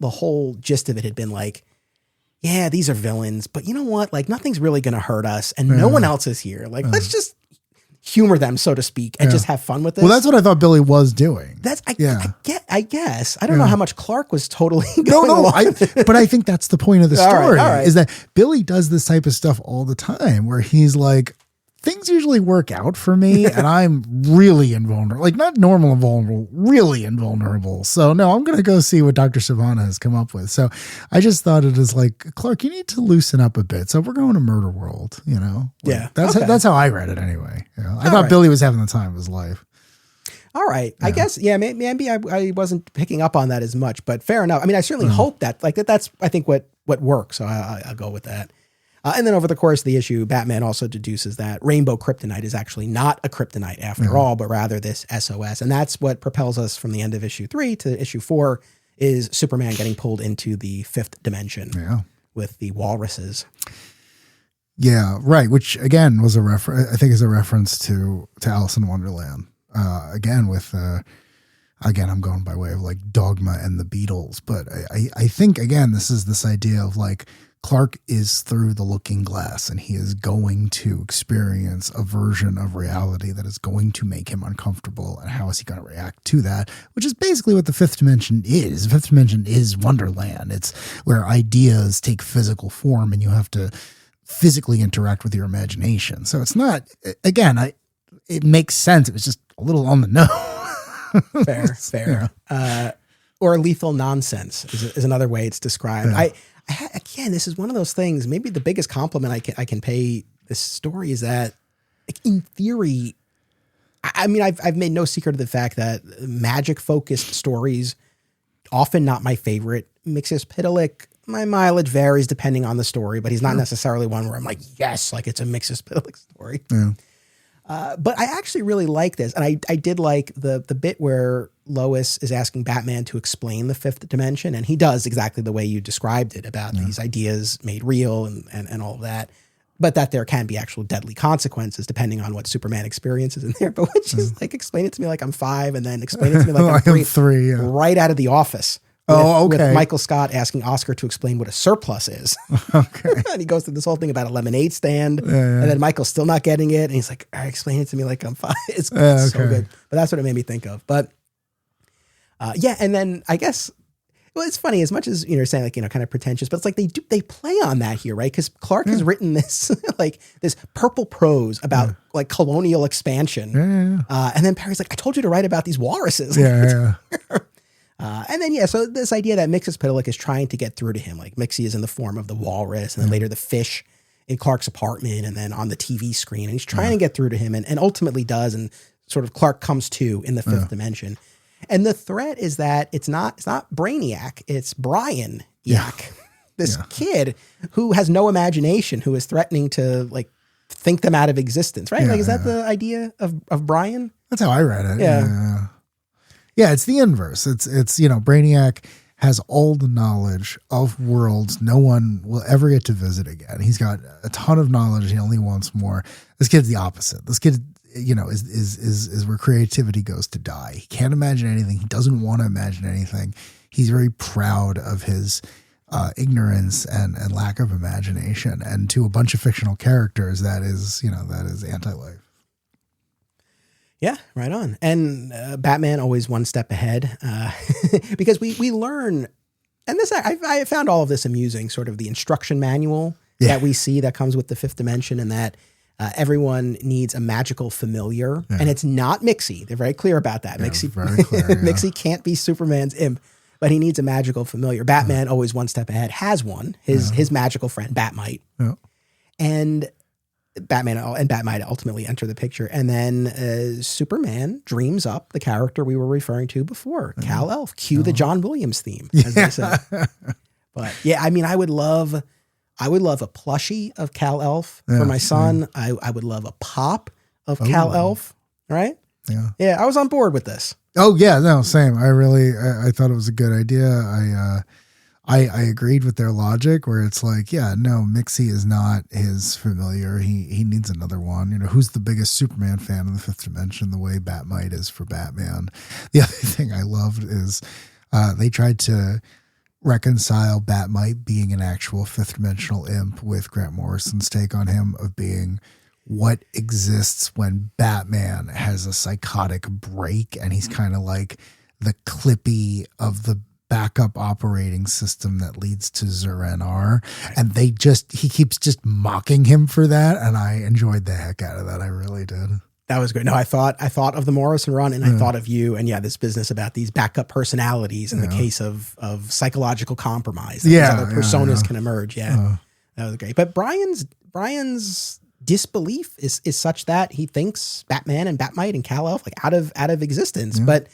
whole gist of it had been like, yeah, these are villains, but you know what? Like nothing's really going to hurt us, and no one else is here. Like let's just humor them, so to speak, and just have fun with this. Well, that's what I thought Billy was doing. I guess. I don't know how much Clark was totally going along with it. But I think that's the point of the story, is that Billy does this type of stuff all the time, where he's like things usually work out for me, and I'm really invulnerable. Like, not normal invulnerable, really invulnerable. So, no, I'm going to go see what Dr. Sivana has come up with. So, I just thought it is like, Clark, you need to loosen up a bit. So, we're going to Murder World, you know? Like, Yeah. That's how I read it anyway. You know? I thought Billy was having the time of his life. All right. Yeah. I guess, maybe I wasn't picking up on that as much, but fair enough. I mean, I certainly hope that, like, that's, I think, what works. So, I'll go with that. And then over the course of the issue, Batman also deduces that Rainbow Kryptonite is actually not a kryptonite after all, but rather this SOS. And that's what propels us from the end of issue 3 to issue 4 is Superman getting pulled into the 5th dimension with the walruses. Yeah, right. Which again was I think is a reference to Alice in Wonderland. Again, I'm going by way of like Dogma and the Beatles, but I think again, this idea of like, Clark is through the looking glass and he is going to experience a version of reality that is going to make him uncomfortable. And how is he going to react to that? Which is basically what the 5th dimension is. The 5th dimension is Wonderland. It's where ideas take physical form and you have to physically interact with your imagination. So it's not, again, it makes sense. It was just a little on the nose. Fair. Yeah. Or lethal nonsense is another way it's described. Yeah. Again, this is one of those things, maybe the biggest compliment I can pay this story is that, like, in theory, I mean, I've made no secret of the fact that magic-focused stories, often not my favorite. Mxyzptlk, my mileage varies depending on the story, but he's not necessarily one where I'm like, yes, like it's a Mxyzptlk story. Yeah. But I actually really like this. And I did like the bit where Lois is asking Batman to explain the 5th dimension. And he does exactly the way you described it about these ideas made real and all of that. But that there can be actual deadly consequences depending on what Superman experiences in there. But when she's like, explain it to me like I'm 5 and then explain it to me like I'm 3 right out of The Office. With Michael Scott asking Oscar to explain what a surplus is. Okay. And he goes through this whole thing about a lemonade stand. And then Michael's still not getting it. And he's like, all right, explain it to me like I'm 5. It's so good. But that's what it made me think of. But and then I guess, well, it's funny as much as, you're saying like, kind of pretentious, but it's like they play on that here, right? Because Clark has written this, like this purple prose about like colonial expansion. And then Perry's like, I told you to write about these walruses. And then, so this idea that Mxyzptlk is trying to get through to him, like Mixie is in the form of the walrus and then later the fish in Clark's apartment and then on the TV screen. And he's trying to get through to him and ultimately does. And sort of Clark comes to in the 5th dimension. And the threat is that it's not Brainiac, it's Brian Yak, this kid who has no imagination, who is threatening to like think them out of existence, right? Like, is that the idea of Brian? That's how I read it. Yeah, it's the inverse. It's Brainiac has all the knowledge of worlds no one will ever get to visit again. He's got a ton of knowledge. He only wants more. This kid's the opposite. This kid, is where creativity goes to die. He can't imagine anything. He doesn't want to imagine anything. He's very proud of his ignorance and lack of imagination. And to a bunch of fictional characters, that is anti-life. Yeah, right on. And Batman always one step ahead because we learn, and this I found all of this amusing, sort of the instruction manual that we see that comes with the 5th dimension, and that everyone needs a magical familiar, and it's not Mixie. They're very clear about that. Mixie, very clear, Mixie can't be Superman's imp, but he needs a magical familiar. Batman always one step ahead has one, his magical friend Batmite, and Batman and Batmite ultimately enter the picture. And then Superman dreams up the character we were referring to before, Kal-El. Cue the John Williams theme, as they say. But I mean, I would love a plushie of Kal-El for my son. I would love a pop of Kal-El, right? Yeah, I was on board with this. Oh yeah, no, same. I thought it was a good idea. I agreed with their logic where it's like, Mixie is not his familiar. He needs another one. Who's the biggest Superman fan in the 5th dimension, the way Batmite is for Batman. The other thing I loved is they tried to reconcile Batmite being an actual 5th dimensional imp with Grant Morrison's take on him of being what exists when Batman has a psychotic break and he's kind of like the Clippy of the backup operating system that leads to Zur-En-Arr. And he keeps just mocking him for that. And I enjoyed the heck out of that. I really did. That was good. No, I thought of the Morrison run, and I thought of you, and this business about these backup personalities in the case of psychological compromise. These other personas can emerge. Yeah, that was great. But Brian's disbelief is such that he thinks Batman and Batmite and Kal-El like out of existence. But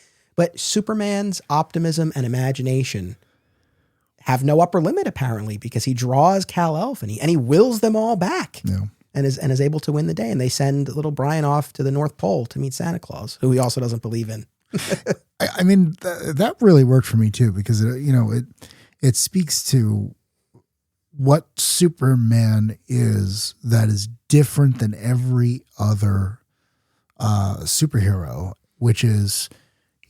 Superman's optimism and imagination have no upper limit apparently, because he draws Kal-El and he wills them all back. Yeah. And is able to win the day. And they send little Brian off to the North Pole to meet Santa Claus, who he also doesn't believe in. I mean, that really worked for me too, because it speaks to what Superman is that is different than every other superhero, which is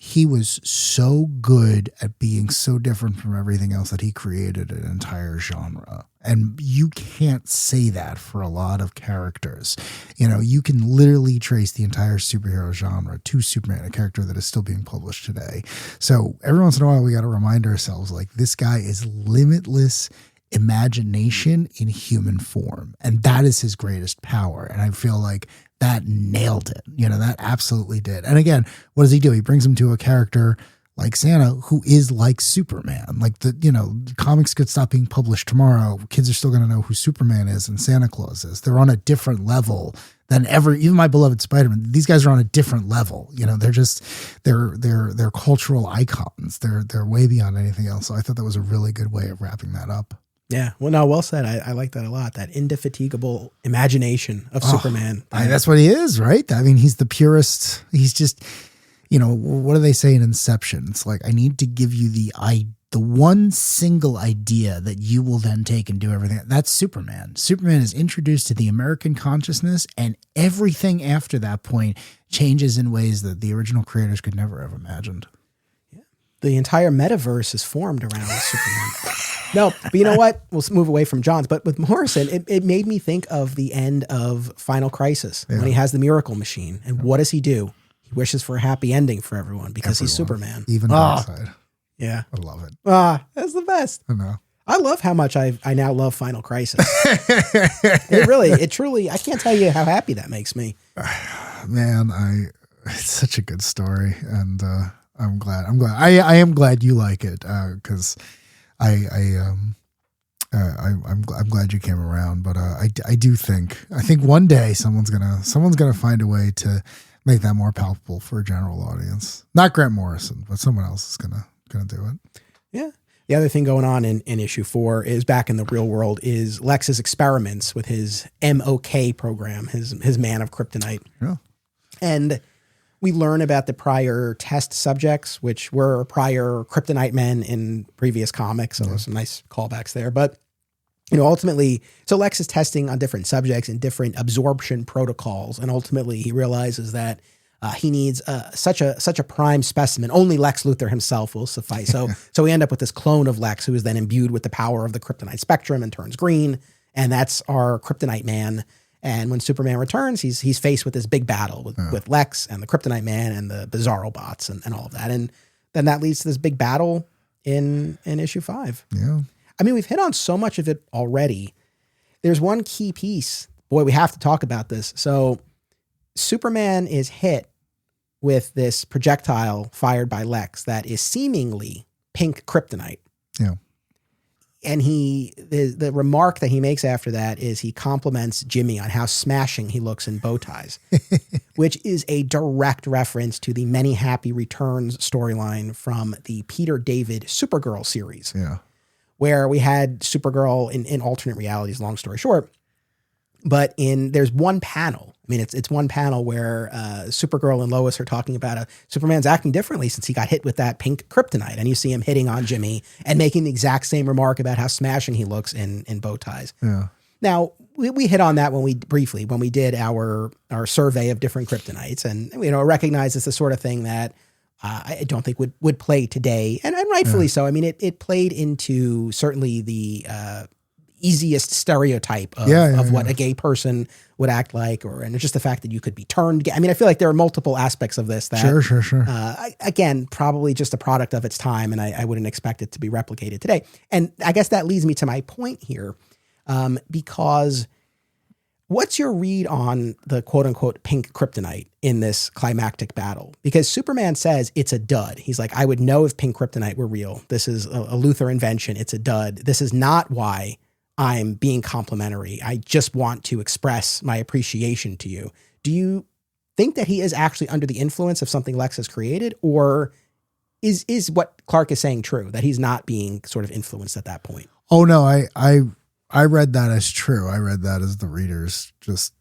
he was so good at being so different from everything else that he created an entire genre. And you can't say that for a lot of characters. You can literally trace the entire superhero genre to Superman, a character that is still being published today. So every once in a while, we got to remind ourselves, like, this guy is limitless imagination in human form. And that is his greatest power. And I feel like that nailed it. That absolutely did. And again, what does he do? He brings him to a character like Santa, who is like Superman. Like comics could stop being published tomorrow. Kids are still going to know who Superman is and Santa Claus is. They're on a different level than ever. Even my beloved Spider-Man, these guys are on a different level. They're just, they're cultural icons. They're way beyond anything else. So I thought that was a really good way of wrapping that up. Yeah. Well, no, well said. I like that a lot. That indefatigable imagination of Superman. That's what he is, right? I mean, he's the purest. He's just, what do they say in Inception? It's like, I need to give you the one single idea that you will then take and do everything. That's Superman. Superman is introduced to the American consciousness, and everything after that point changes in ways that the original creators could never have imagined. Yeah. The entire metaverse is formed around Superman. No, but you know what? We'll move away from John's. But with Morrison, it made me think of the end of Final Crisis when he has the miracle machine. And what does he do? He wishes for a happy ending for everyone because he's Superman. Even Darkseid. Yeah. I love it. That's the best. I know. I love how much I now love Final Crisis. It truly, I can't tell you how happy that makes me. Man, it's such a good story. And I'm glad. I am glad you like it because I'm glad you came around, but I think one day someone's gonna find a way to make that more palpable for a general audience. Not Grant Morrison, but someone else is gonna do it. Yeah. The other thing going on in issue 4 is back in the real world is Lex's experiments with his MOK program, his man of kryptonite. Yeah. And we learn about the prior test subjects, which were prior kryptonite men in previous comics. So there's some nice callbacks there. But, ultimately, so Lex is testing on different subjects and different absorption protocols. And ultimately, he realizes that he needs such a prime specimen. Only Lex Luthor himself will suffice. So we end up with this clone of Lex, who is then imbued with the power of the kryptonite spectrum and turns green. And that's our kryptonite man. And when Superman returns, he's faced with this big battle with Lex and the Kryptonite Man and the Bizarro bots and all of that. And then that leads to this big battle in issue 5. Yeah. I mean, we've hit on so much of it already. There's one key piece. Boy, we have to talk about this. So Superman is hit with this projectile fired by Lex that is seemingly pink kryptonite. Yeah. And the remark that he makes after that is he compliments Jimmy on how smashing he looks in bow ties, which is a direct reference to the Many Happy Returns storyline from the Peter David Supergirl series. Yeah. Where we had Supergirl in alternate realities, long story short. But there's one panel. I mean, it's one panel where Supergirl and Lois are talking about Superman's acting differently since he got hit with that pink kryptonite. And you see him hitting on Jimmy and making the exact same remark about how smashing he looks in bow ties. Yeah. Now, we hit on that when we did our survey of different kryptonites, and recognize it's the sort of thing that I don't think would play today, and rightfully so. I mean, it played into certainly the easiest stereotype of what a gay person would act like, and it's just the fact that you could be turned gay. I mean, I feel like there are multiple aspects of this that, sure. Again, probably just a product of its time, and I wouldn't expect it to be replicated today. And I guess that leads me to my point here, because what's your read on the quote unquote pink kryptonite in this climactic battle? Because Superman says it's a dud. He's like, I would know if pink kryptonite were real. This is a Luthor invention. It's a dud. This is not why I'm being complimentary. I just want to express my appreciation to you. Do you think that he is actually under the influence of something Lex has created, or is what Clark is saying true, that he's not being sort of influenced at that point? Oh no, I read that as true. I read that as the readers just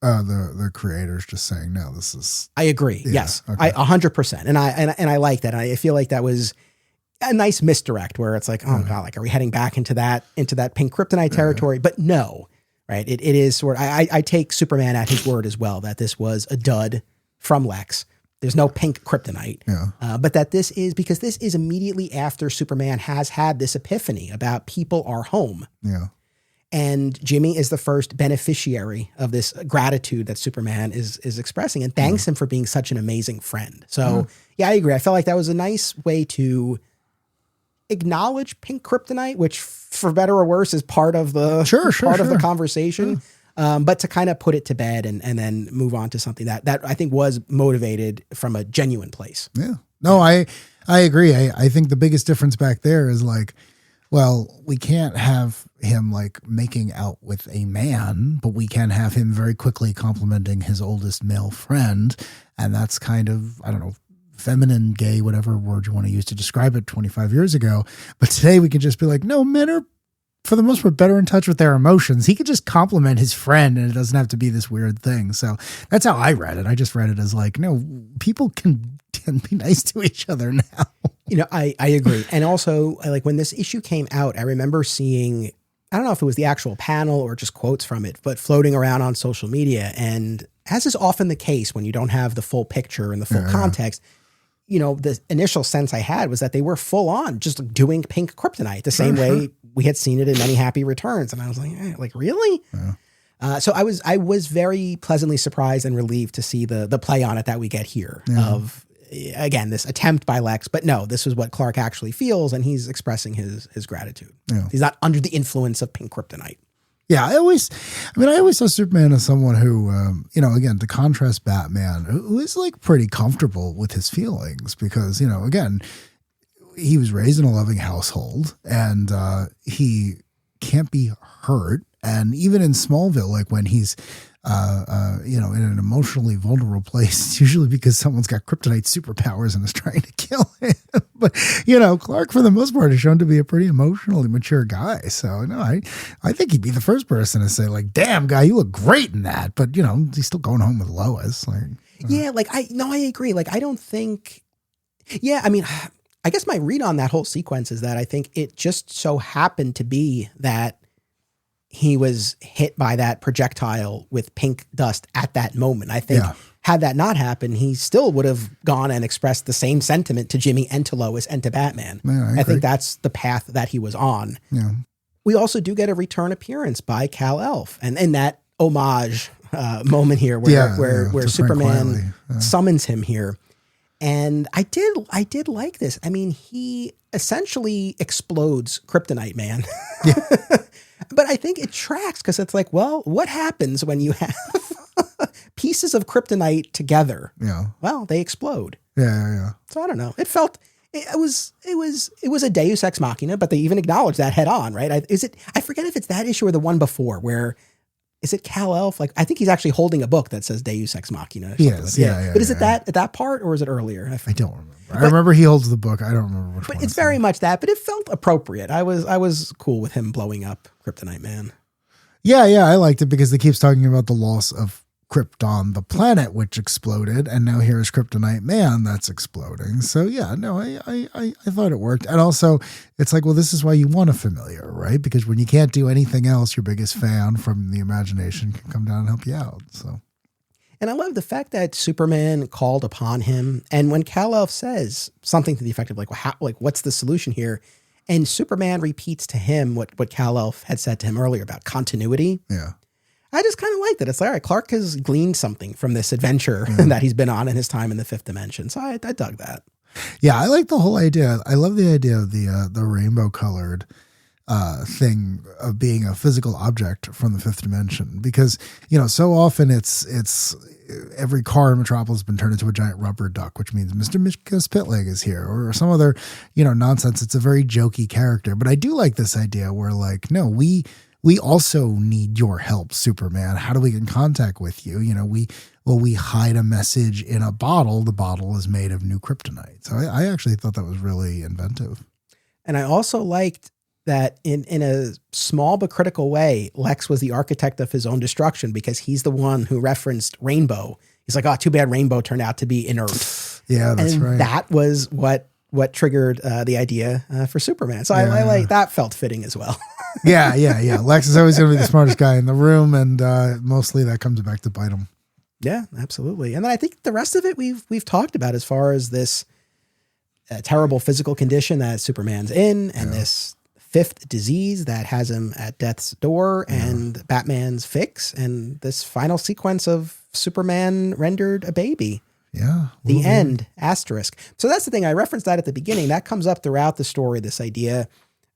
the creators just saying, no, this is. I agree. Yeah, yes, okay. 100%, and I like that. I feel like that was a nice misdirect where it's like, oh God, like, are we heading back into that pink kryptonite territory? But no, right? It is sort of, I take Superman at his word as well, that this was a dud from Lex. There's no pink kryptonite, but that this is immediately after Superman has had this epiphany about people are home. Yeah. And Jimmy is the first beneficiary of this gratitude that Superman is expressing, and thanks him for being such an amazing friend. So yeah, I agree. I felt like that was a nice way to acknowledge pink kryptonite, which for better or worse is part of the of the conversation. But to kind of put it to bed and then move on to something that I think was motivated from a genuine place. Yeah. No, I agree. I think the biggest difference back there is like, well, we can't have him like making out with a man, but we can have him very quickly complimenting his oldest male friend. And that's kind of, I don't know, feminine, gay, whatever word you want to use to describe it 25 years ago. But today we can just be like, no, men are for the most part better in touch with their emotions. He could just compliment his friend and it doesn't have to be this weird thing. So that's how I read it. I just read it as like, no, people can be nice to each other now. You know, I agree. And also, like, when this issue came out, I remember seeing, I don't know if it was the actual panel or just quotes from it, but floating around on social media. And as is often the case when you don't have the full picture and the full context, you know, the initial sense I had was that they were full on just doing pink kryptonite the same way we had seen it in Many Happy Returns. And I was like, really? Yeah. So I was very pleasantly surprised and relieved to see the play on it that we get here of, again, this attempt by Lex, but no, this is what Clark actually feels. And he's expressing his gratitude. Yeah. He's not under the influence of pink kryptonite. Yeah, I always saw Superman as someone who, you know, again, to contrast Batman, who is like pretty comfortable with his feelings because, you know, again, he was raised in a loving household and he can't be hurt. And even in Smallville, like when he's, you know, in an emotionally vulnerable place, it's usually because someone's got kryptonite superpowers and is trying to kill him. But, you know, Clark, for the most part, is shown to be a pretty emotionally mature guy. So, no, I think he'd be the first person to say, like, damn, guy, you look great in that. But, you know, he's still going home with Lois. Like, yeah, like, I agree. Like, I don't think, yeah, I mean, I guess my read on that whole sequence is that I think it just so happened to be that he was hit by that projectile with pink dust at that moment. I think had that not happened, he still would have gone and expressed the same sentiment to Jimmy and to Lois and to Batman. Yeah, I think that's the path that he was on. Yeah. We also do get a return appearance by Kal-El, and in that homage moment here where Superman summons him here. And I did like this. I mean, he essentially explodes Kryptonite Man. Yeah. But I think it tracks because it's like, well, what happens when you have pieces of kryptonite together? Yeah. Well, they explode. Yeah. So I don't know. It was a Deus Ex Machina, but they even acknowledged that head on, right? I forget if it's that issue or the one before where, is it Kal-El? Like, I think he's actually holding a book that says Deus Ex Machina. Yes, yeah. But is it that part or is it earlier? I don't remember. I remember he holds the book. I don't remember which one. But it's very much that, but it felt appropriate. I was cool with him blowing up Kryptonite Man. Yeah, I liked it because he keeps talking about the loss of Krypton, the planet, which exploded, and now here's Kryptonite Man that's exploding. So yeah, no, I thought it worked. And also, it's like, well, this is why you want a familiar, right? Because when you can't do anything else, your biggest fan from the imagination can come down and help you out. So, and I love the fact that Superman called upon him, and when Kal-El says something to the effect of like, what's the solution here? And Superman repeats to him what Kal-El had said to him earlier about continuity. Yeah. I just kind of liked it. It's like, all right, Clark has gleaned something from this adventure that he's been on in his time in the fifth dimension. So I dug that. Yeah, I like the whole idea. I love the idea of the rainbow colored thing of being a physical object from the fifth dimension, because so often it's every car in Metropolis has been turned into a giant rubber duck, which means Mr. Mishka's pit leg is here, or some other nonsense. It's a very jokey character, but I do like this idea where like, no, we also need your help, Superman. How do we get in contact with you? We hide a message in a bottle. The bottle is made of new kryptonite. So I actually thought that was really inventive. And I also liked that in a small but critical way, Lex was the architect of his own destruction, because he's the one who referenced Rainbow. He's like, oh, too bad Rainbow turned out to be inert. Yeah, that's right. That was what triggered the idea for Superman. So I like that, felt fitting as well. Yeah. Lex is always going to be the smartest guy in the room, and mostly that comes back to bite him. Yeah, absolutely. And then I think the rest of it we've talked about, as far as this terrible physical condition that Superman's in, and this fifth disease that has him at death's door, and Batman's fix, and this final sequence of Superman rendered a baby. Yeah. The end, asterisk. So that's the thing. I referenced that at the beginning. That comes up throughout the story, this idea.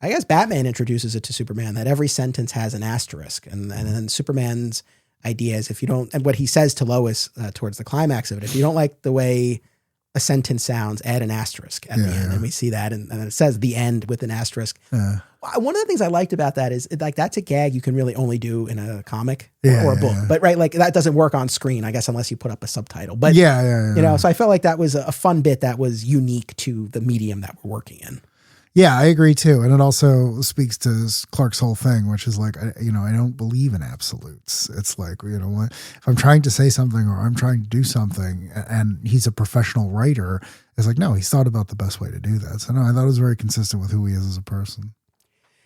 I guess Batman introduces it to Superman, that every sentence has an asterisk. And then Superman's idea is, if you don't, and what he says to Lois towards the climax of it, if you don't like the way a sentence sounds, add an asterisk at the end. And we see that. And it says the end with an asterisk. One of the things I liked about that is, like, that's a gag you can really only do in a comic or a book. But right, like, that doesn't work on screen, I guess, unless you put up a subtitle. But so I felt like that was a fun bit that was unique to the medium that we're working in. Yeah, I agree too. And it also speaks to Clark's whole thing, which is like, I don't believe in absolutes. It's like, if I'm trying to say something or I'm trying to do something, and he's a professional writer, it's like, no, he's thought about the best way to do that. So no, I thought it was very consistent with who he is as a person.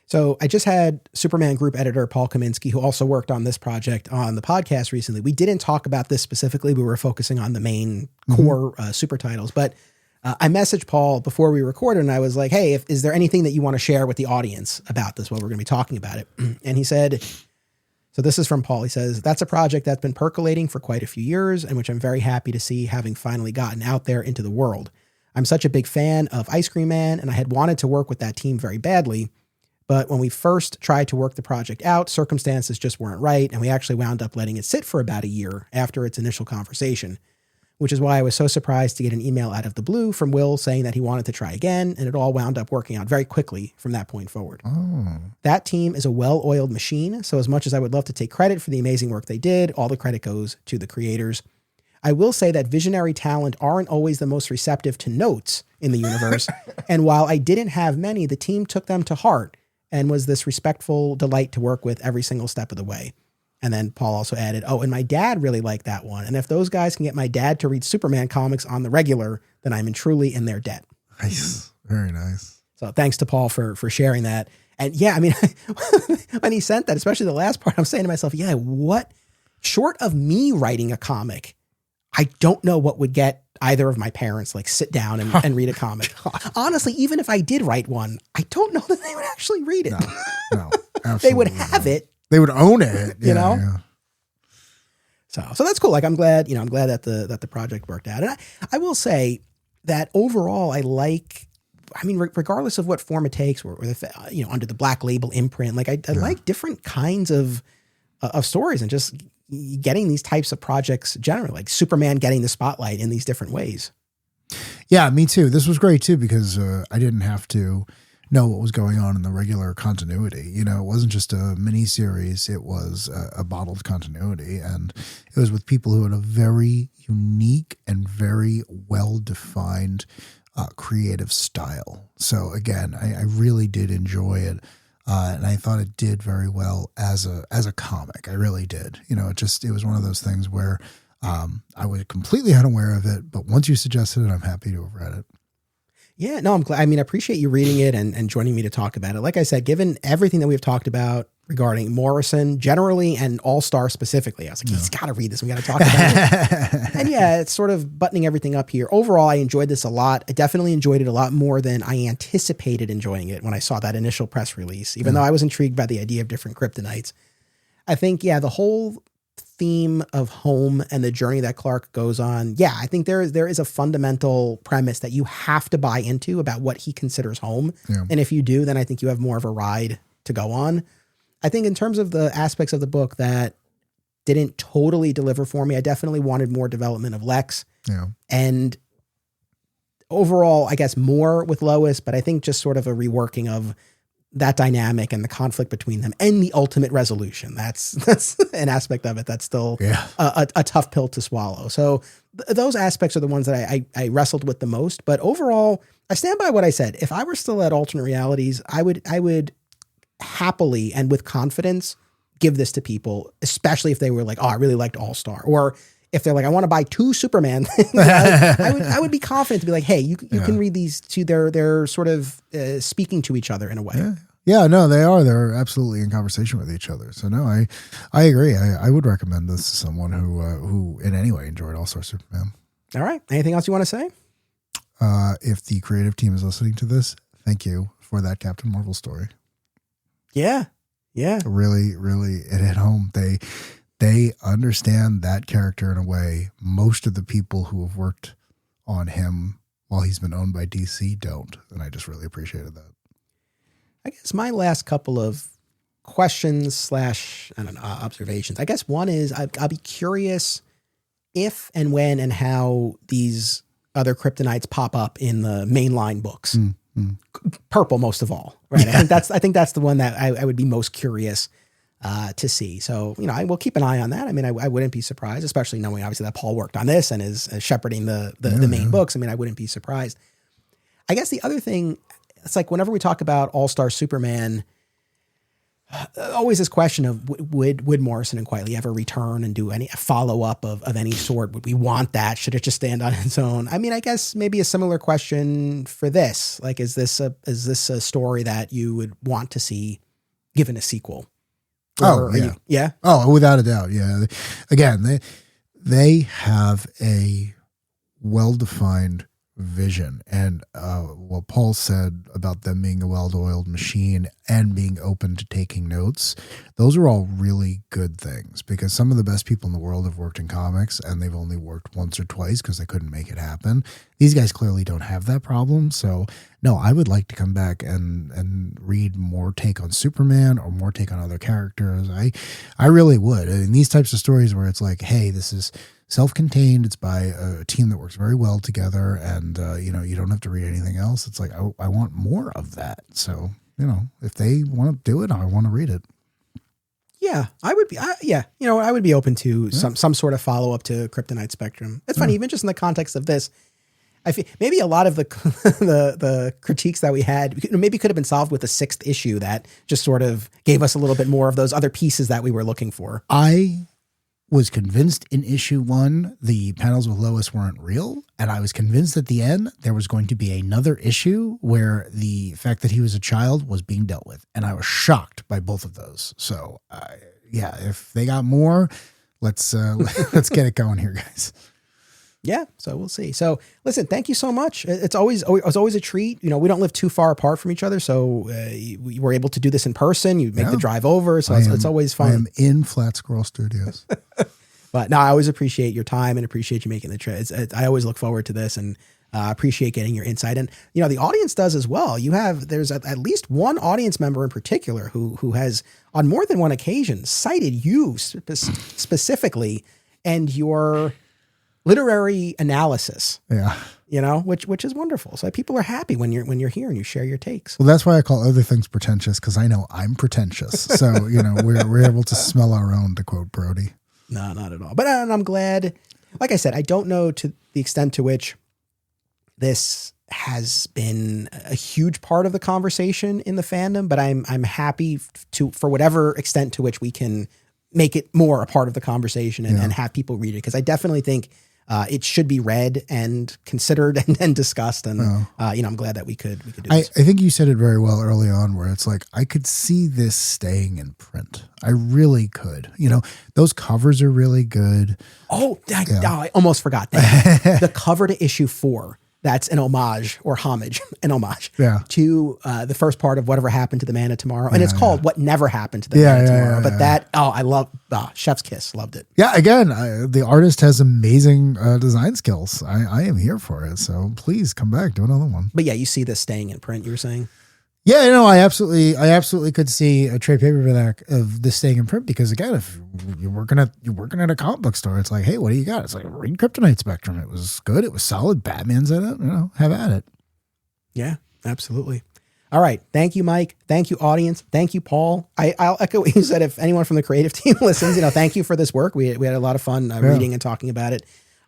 So I just had Superman group editor Paul Kaminsky, who also worked on this project, on the podcast recently. We didn't talk about this specifically. We were focusing on the main core super titles, but I messaged Paul before we recorded, and I was like, hey, is there anything that you want to share with the audience about this, what we're going to be talking about it? And he said, so this is from Paul. He says, that's a project that's been percolating for quite a few years, and which I'm very happy to see having finally gotten out there into the world. I'm such a big fan of Ice Cream Man, and I had wanted to work with that team very badly. But when we first tried to work the project out, circumstances just weren't right, and we actually wound up letting it sit for about a year after its initial conversation, which is why I was so surprised to get an email out of the blue from Will saying that he wanted to try again, and it all wound up working out very quickly from that point forward. That team is a well-oiled machine, so as much as I would love to take credit for the amazing work they did, all the credit goes to the creators. I will say that visionary talent aren't always the most receptive to notes in the universe, and while I didn't have many, the team took them to heart and was this respectful delight to work with every single step of the way. And then Paul also added, and my dad really liked that one. And if those guys can get my dad to read Superman comics on the regular, then I'm truly in their debt. Nice. Very nice. So thanks to Paul for sharing that. And yeah, I mean, when he sent that, especially the last part, I'm saying to myself, what, short of me writing a comic, I don't know what would get either of my parents like sit down and read a comic. Honestly, even if I did write one, I don't know that they would actually read it. No, absolutely. They would have it. They would own it, Yeah. So that's cool. Like, I'm glad that the project worked out. And I will say that overall, regardless of what form it takes, or under the Black Label imprint, like I like different kinds of stories, and just getting these types of projects generally, like Superman getting the spotlight in these different ways. Yeah, me too. This was great too, because I didn't have to know what was going on in the regular continuity. It wasn't just a mini series, it was a bottled continuity, and it was with people who had a very unique and very well-defined creative style. So again, I really did enjoy it. And I thought it did very well as a comic. I really did. It was one of those things where I was completely unaware of it, but once you suggested it, I'm happy to have read it. Yeah, no, I'm glad. I appreciate you reading it and joining me to talk about it. Like I said, given everything that we've talked about regarding Morrison generally and All-Star specifically. I was like, he's got to read this. We got to talk about it. And yeah, it's sort of buttoning everything up here. Overall, I enjoyed this a lot. I definitely enjoyed it a lot more than I anticipated enjoying it when I saw that initial press release, even though I was intrigued by the idea of different kryptonites. I think, the whole theme of home and the journey that Clark goes on. Yeah, I think there is a fundamental premise that you have to buy into about what he considers home. Yeah. And if you do, then I think you have more of a ride to go on. I think in terms of the aspects of the book that didn't totally deliver for me, I definitely wanted more development of Lex. Yeah. And overall, I guess more with Lois, but I think just sort of a reworking of that dynamic and the conflict between them and the ultimate resolution. That's an aspect of it that's still a tough pill to swallow. So those aspects are the ones that I wrestled with the most. But overall, I stand by what I said. If I were still at alternate realities, I would happily and with confidence give this to people, especially if they were like, oh, I really liked All-Star, or if they're like, I want to buy 2 Superman things, I would be confident to be like, hey, you can read these two. They're sort of speaking to each other in a way. Yeah, no, they are. They're absolutely in conversation with each other. So no, I agree. I would recommend this to someone who in any way enjoyed All-Star Superman. All right. Anything else you want to say? If the creative team is listening to this, thank you for that Captain Marvel story. Yeah. Yeah. Really, really, it hit home. They understand that character in a way most of the people who have worked on him while he's been owned by DC don't. And I just really appreciated that. I guess my last couple of questions / observations. I guess one is I'll be curious if and when and how these other kryptonites pop up in the mainline books. Purple most of all, right? I think that's the one that I would be most curious to see. So, I will keep an eye on that. I mean, I wouldn't be surprised, especially knowing obviously that Paul worked on this and is shepherding the main books. I mean, I wouldn't be surprised. I guess the other thing, it's like whenever we talk about All-Star Superman, always this question of would Morrison and Quitely ever return and do any follow-up of any sort? Would we want that? Should it just stand on its own? I mean, I guess maybe a similar question for this. Like, is this a story that you would want to see given a sequel? Yeah. Oh, without a doubt. Yeah. Again, they have a well-defined vision, and what Paul said about them being a well-oiled machine and being open to taking notes, those are all really good things, because some of the best people in the world have worked in comics and they've only worked once or twice because they couldn't make it happen. These guys clearly don't have that problem. So no, I would like to come back and read more take on Superman or more take on other characters. I really would. In these types of stories where it's like, hey, this is self-contained, it's by a team that works very well together, and you don't have to read anything else. It's like I want more of that. So if they want to do it, I want to read it. Yeah, I would be. I would be open to some sort of follow up to Kryptonite Spectrum. It's funny, even just in the context of this. I feel maybe a lot of the the critiques that we had maybe could have been solved with a 6th issue that just sort of gave us a little bit more of those other pieces that we were looking for. I was convinced in issue 1 the panels with Lois weren't real, and I was convinced at the end there was going to be another issue where the fact that he was a child was being dealt with, and I was shocked by both of those. So if they got more, let's get it going here, guys. Yeah, so we'll see. So listen, thank you so much. It's always a treat. We don't live too far apart from each other, so we were able to do this in person. You make the drive over, so it's always fun. I am in Flat Squirrel Studios. But no, I always appreciate your time and appreciate you making the trip. I always look forward to this and appreciate getting your insight. And the audience does as well. There's at least one audience member in particular who has on more than one occasion cited you specifically and your literary analysis. Yeah. Which is wonderful. So people are happy when you're here and you share your takes. Well, that's why I call other things pretentious, because I know I'm pretentious. So, we're able to smell our own, to quote Brody. No, not at all. But I'm glad, like I said, I don't know to the extent to which this has been a huge part of the conversation in the fandom, but I'm happy for whatever extent to which we can make it more a part of the conversation and have people read it. Because I definitely think it should be read and considered and discussed. And, I'm glad that we could do this. I think you said it very well early on where it's like, I could see this staying in print. I really could. Those covers are really good. Oh, I almost forgot that. The cover to issue 4. That's an homage to the first part of Whatever Happened to the Man of Tomorrow. And it's called What Never Happened to the Man of Tomorrow. But that, I love, chef's kiss, loved it. Yeah, again, the artist has amazing design skills. I am here for it. So please come back, do another one. But yeah, you see this staying in print, you were saying? Yeah, I absolutely could see a trade paperback of this staying in print because again, if you're working at a comic book store, it's like, hey, what do you got? It's like, read Kryptonite Spectrum. It was good. It was solid. Batman's in it. Have at it. Yeah, absolutely. All right. Thank you, Mike. Thank you, audience. Thank you, Paul. I'll echo what you said. If anyone from the creative team listens, thank you for this work. We had a lot of fun reading and talking about it.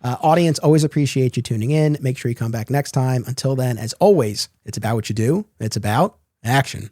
Audience, always appreciate you tuning in. Make sure you come back next time. Until then, as always, it's about what you do. It's about action.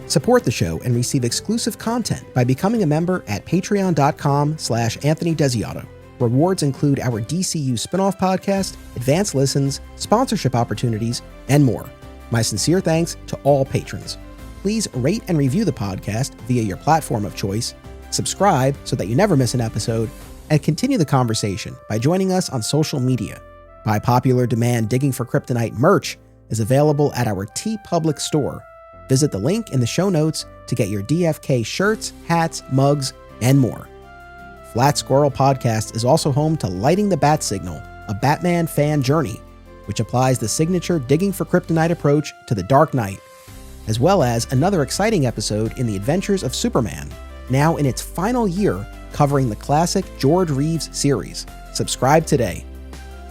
Support the show and receive exclusive content by becoming a member at patreon.com/Anthony Desiato. Rewards include our DCU spinoff podcast, advanced listens, sponsorship opportunities, and more. My sincere thanks to all patrons. Please rate and review the podcast via your platform of choice, subscribe so that you never miss an episode, and continue the conversation by joining us on social media. By popular demand, Digging for Kryptonite merch is available at our TeePublic store. Visit the link in the show notes to get your DFK shirts, hats, mugs, and more. Flat Squirrel Podcast is also home to Lighting the Bat Signal, a Batman fan journey, which applies the signature Digging for Kryptonite approach to the Dark Knight, as well as another exciting episode in the Adventures of Superman, now in its final year covering the classic George Reeves series. Subscribe today.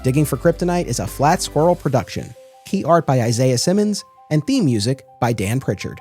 Digging for Kryptonite is a Flat Squirrel production. Key art by Isaiah Simmons and theme music by Dan Pritchard.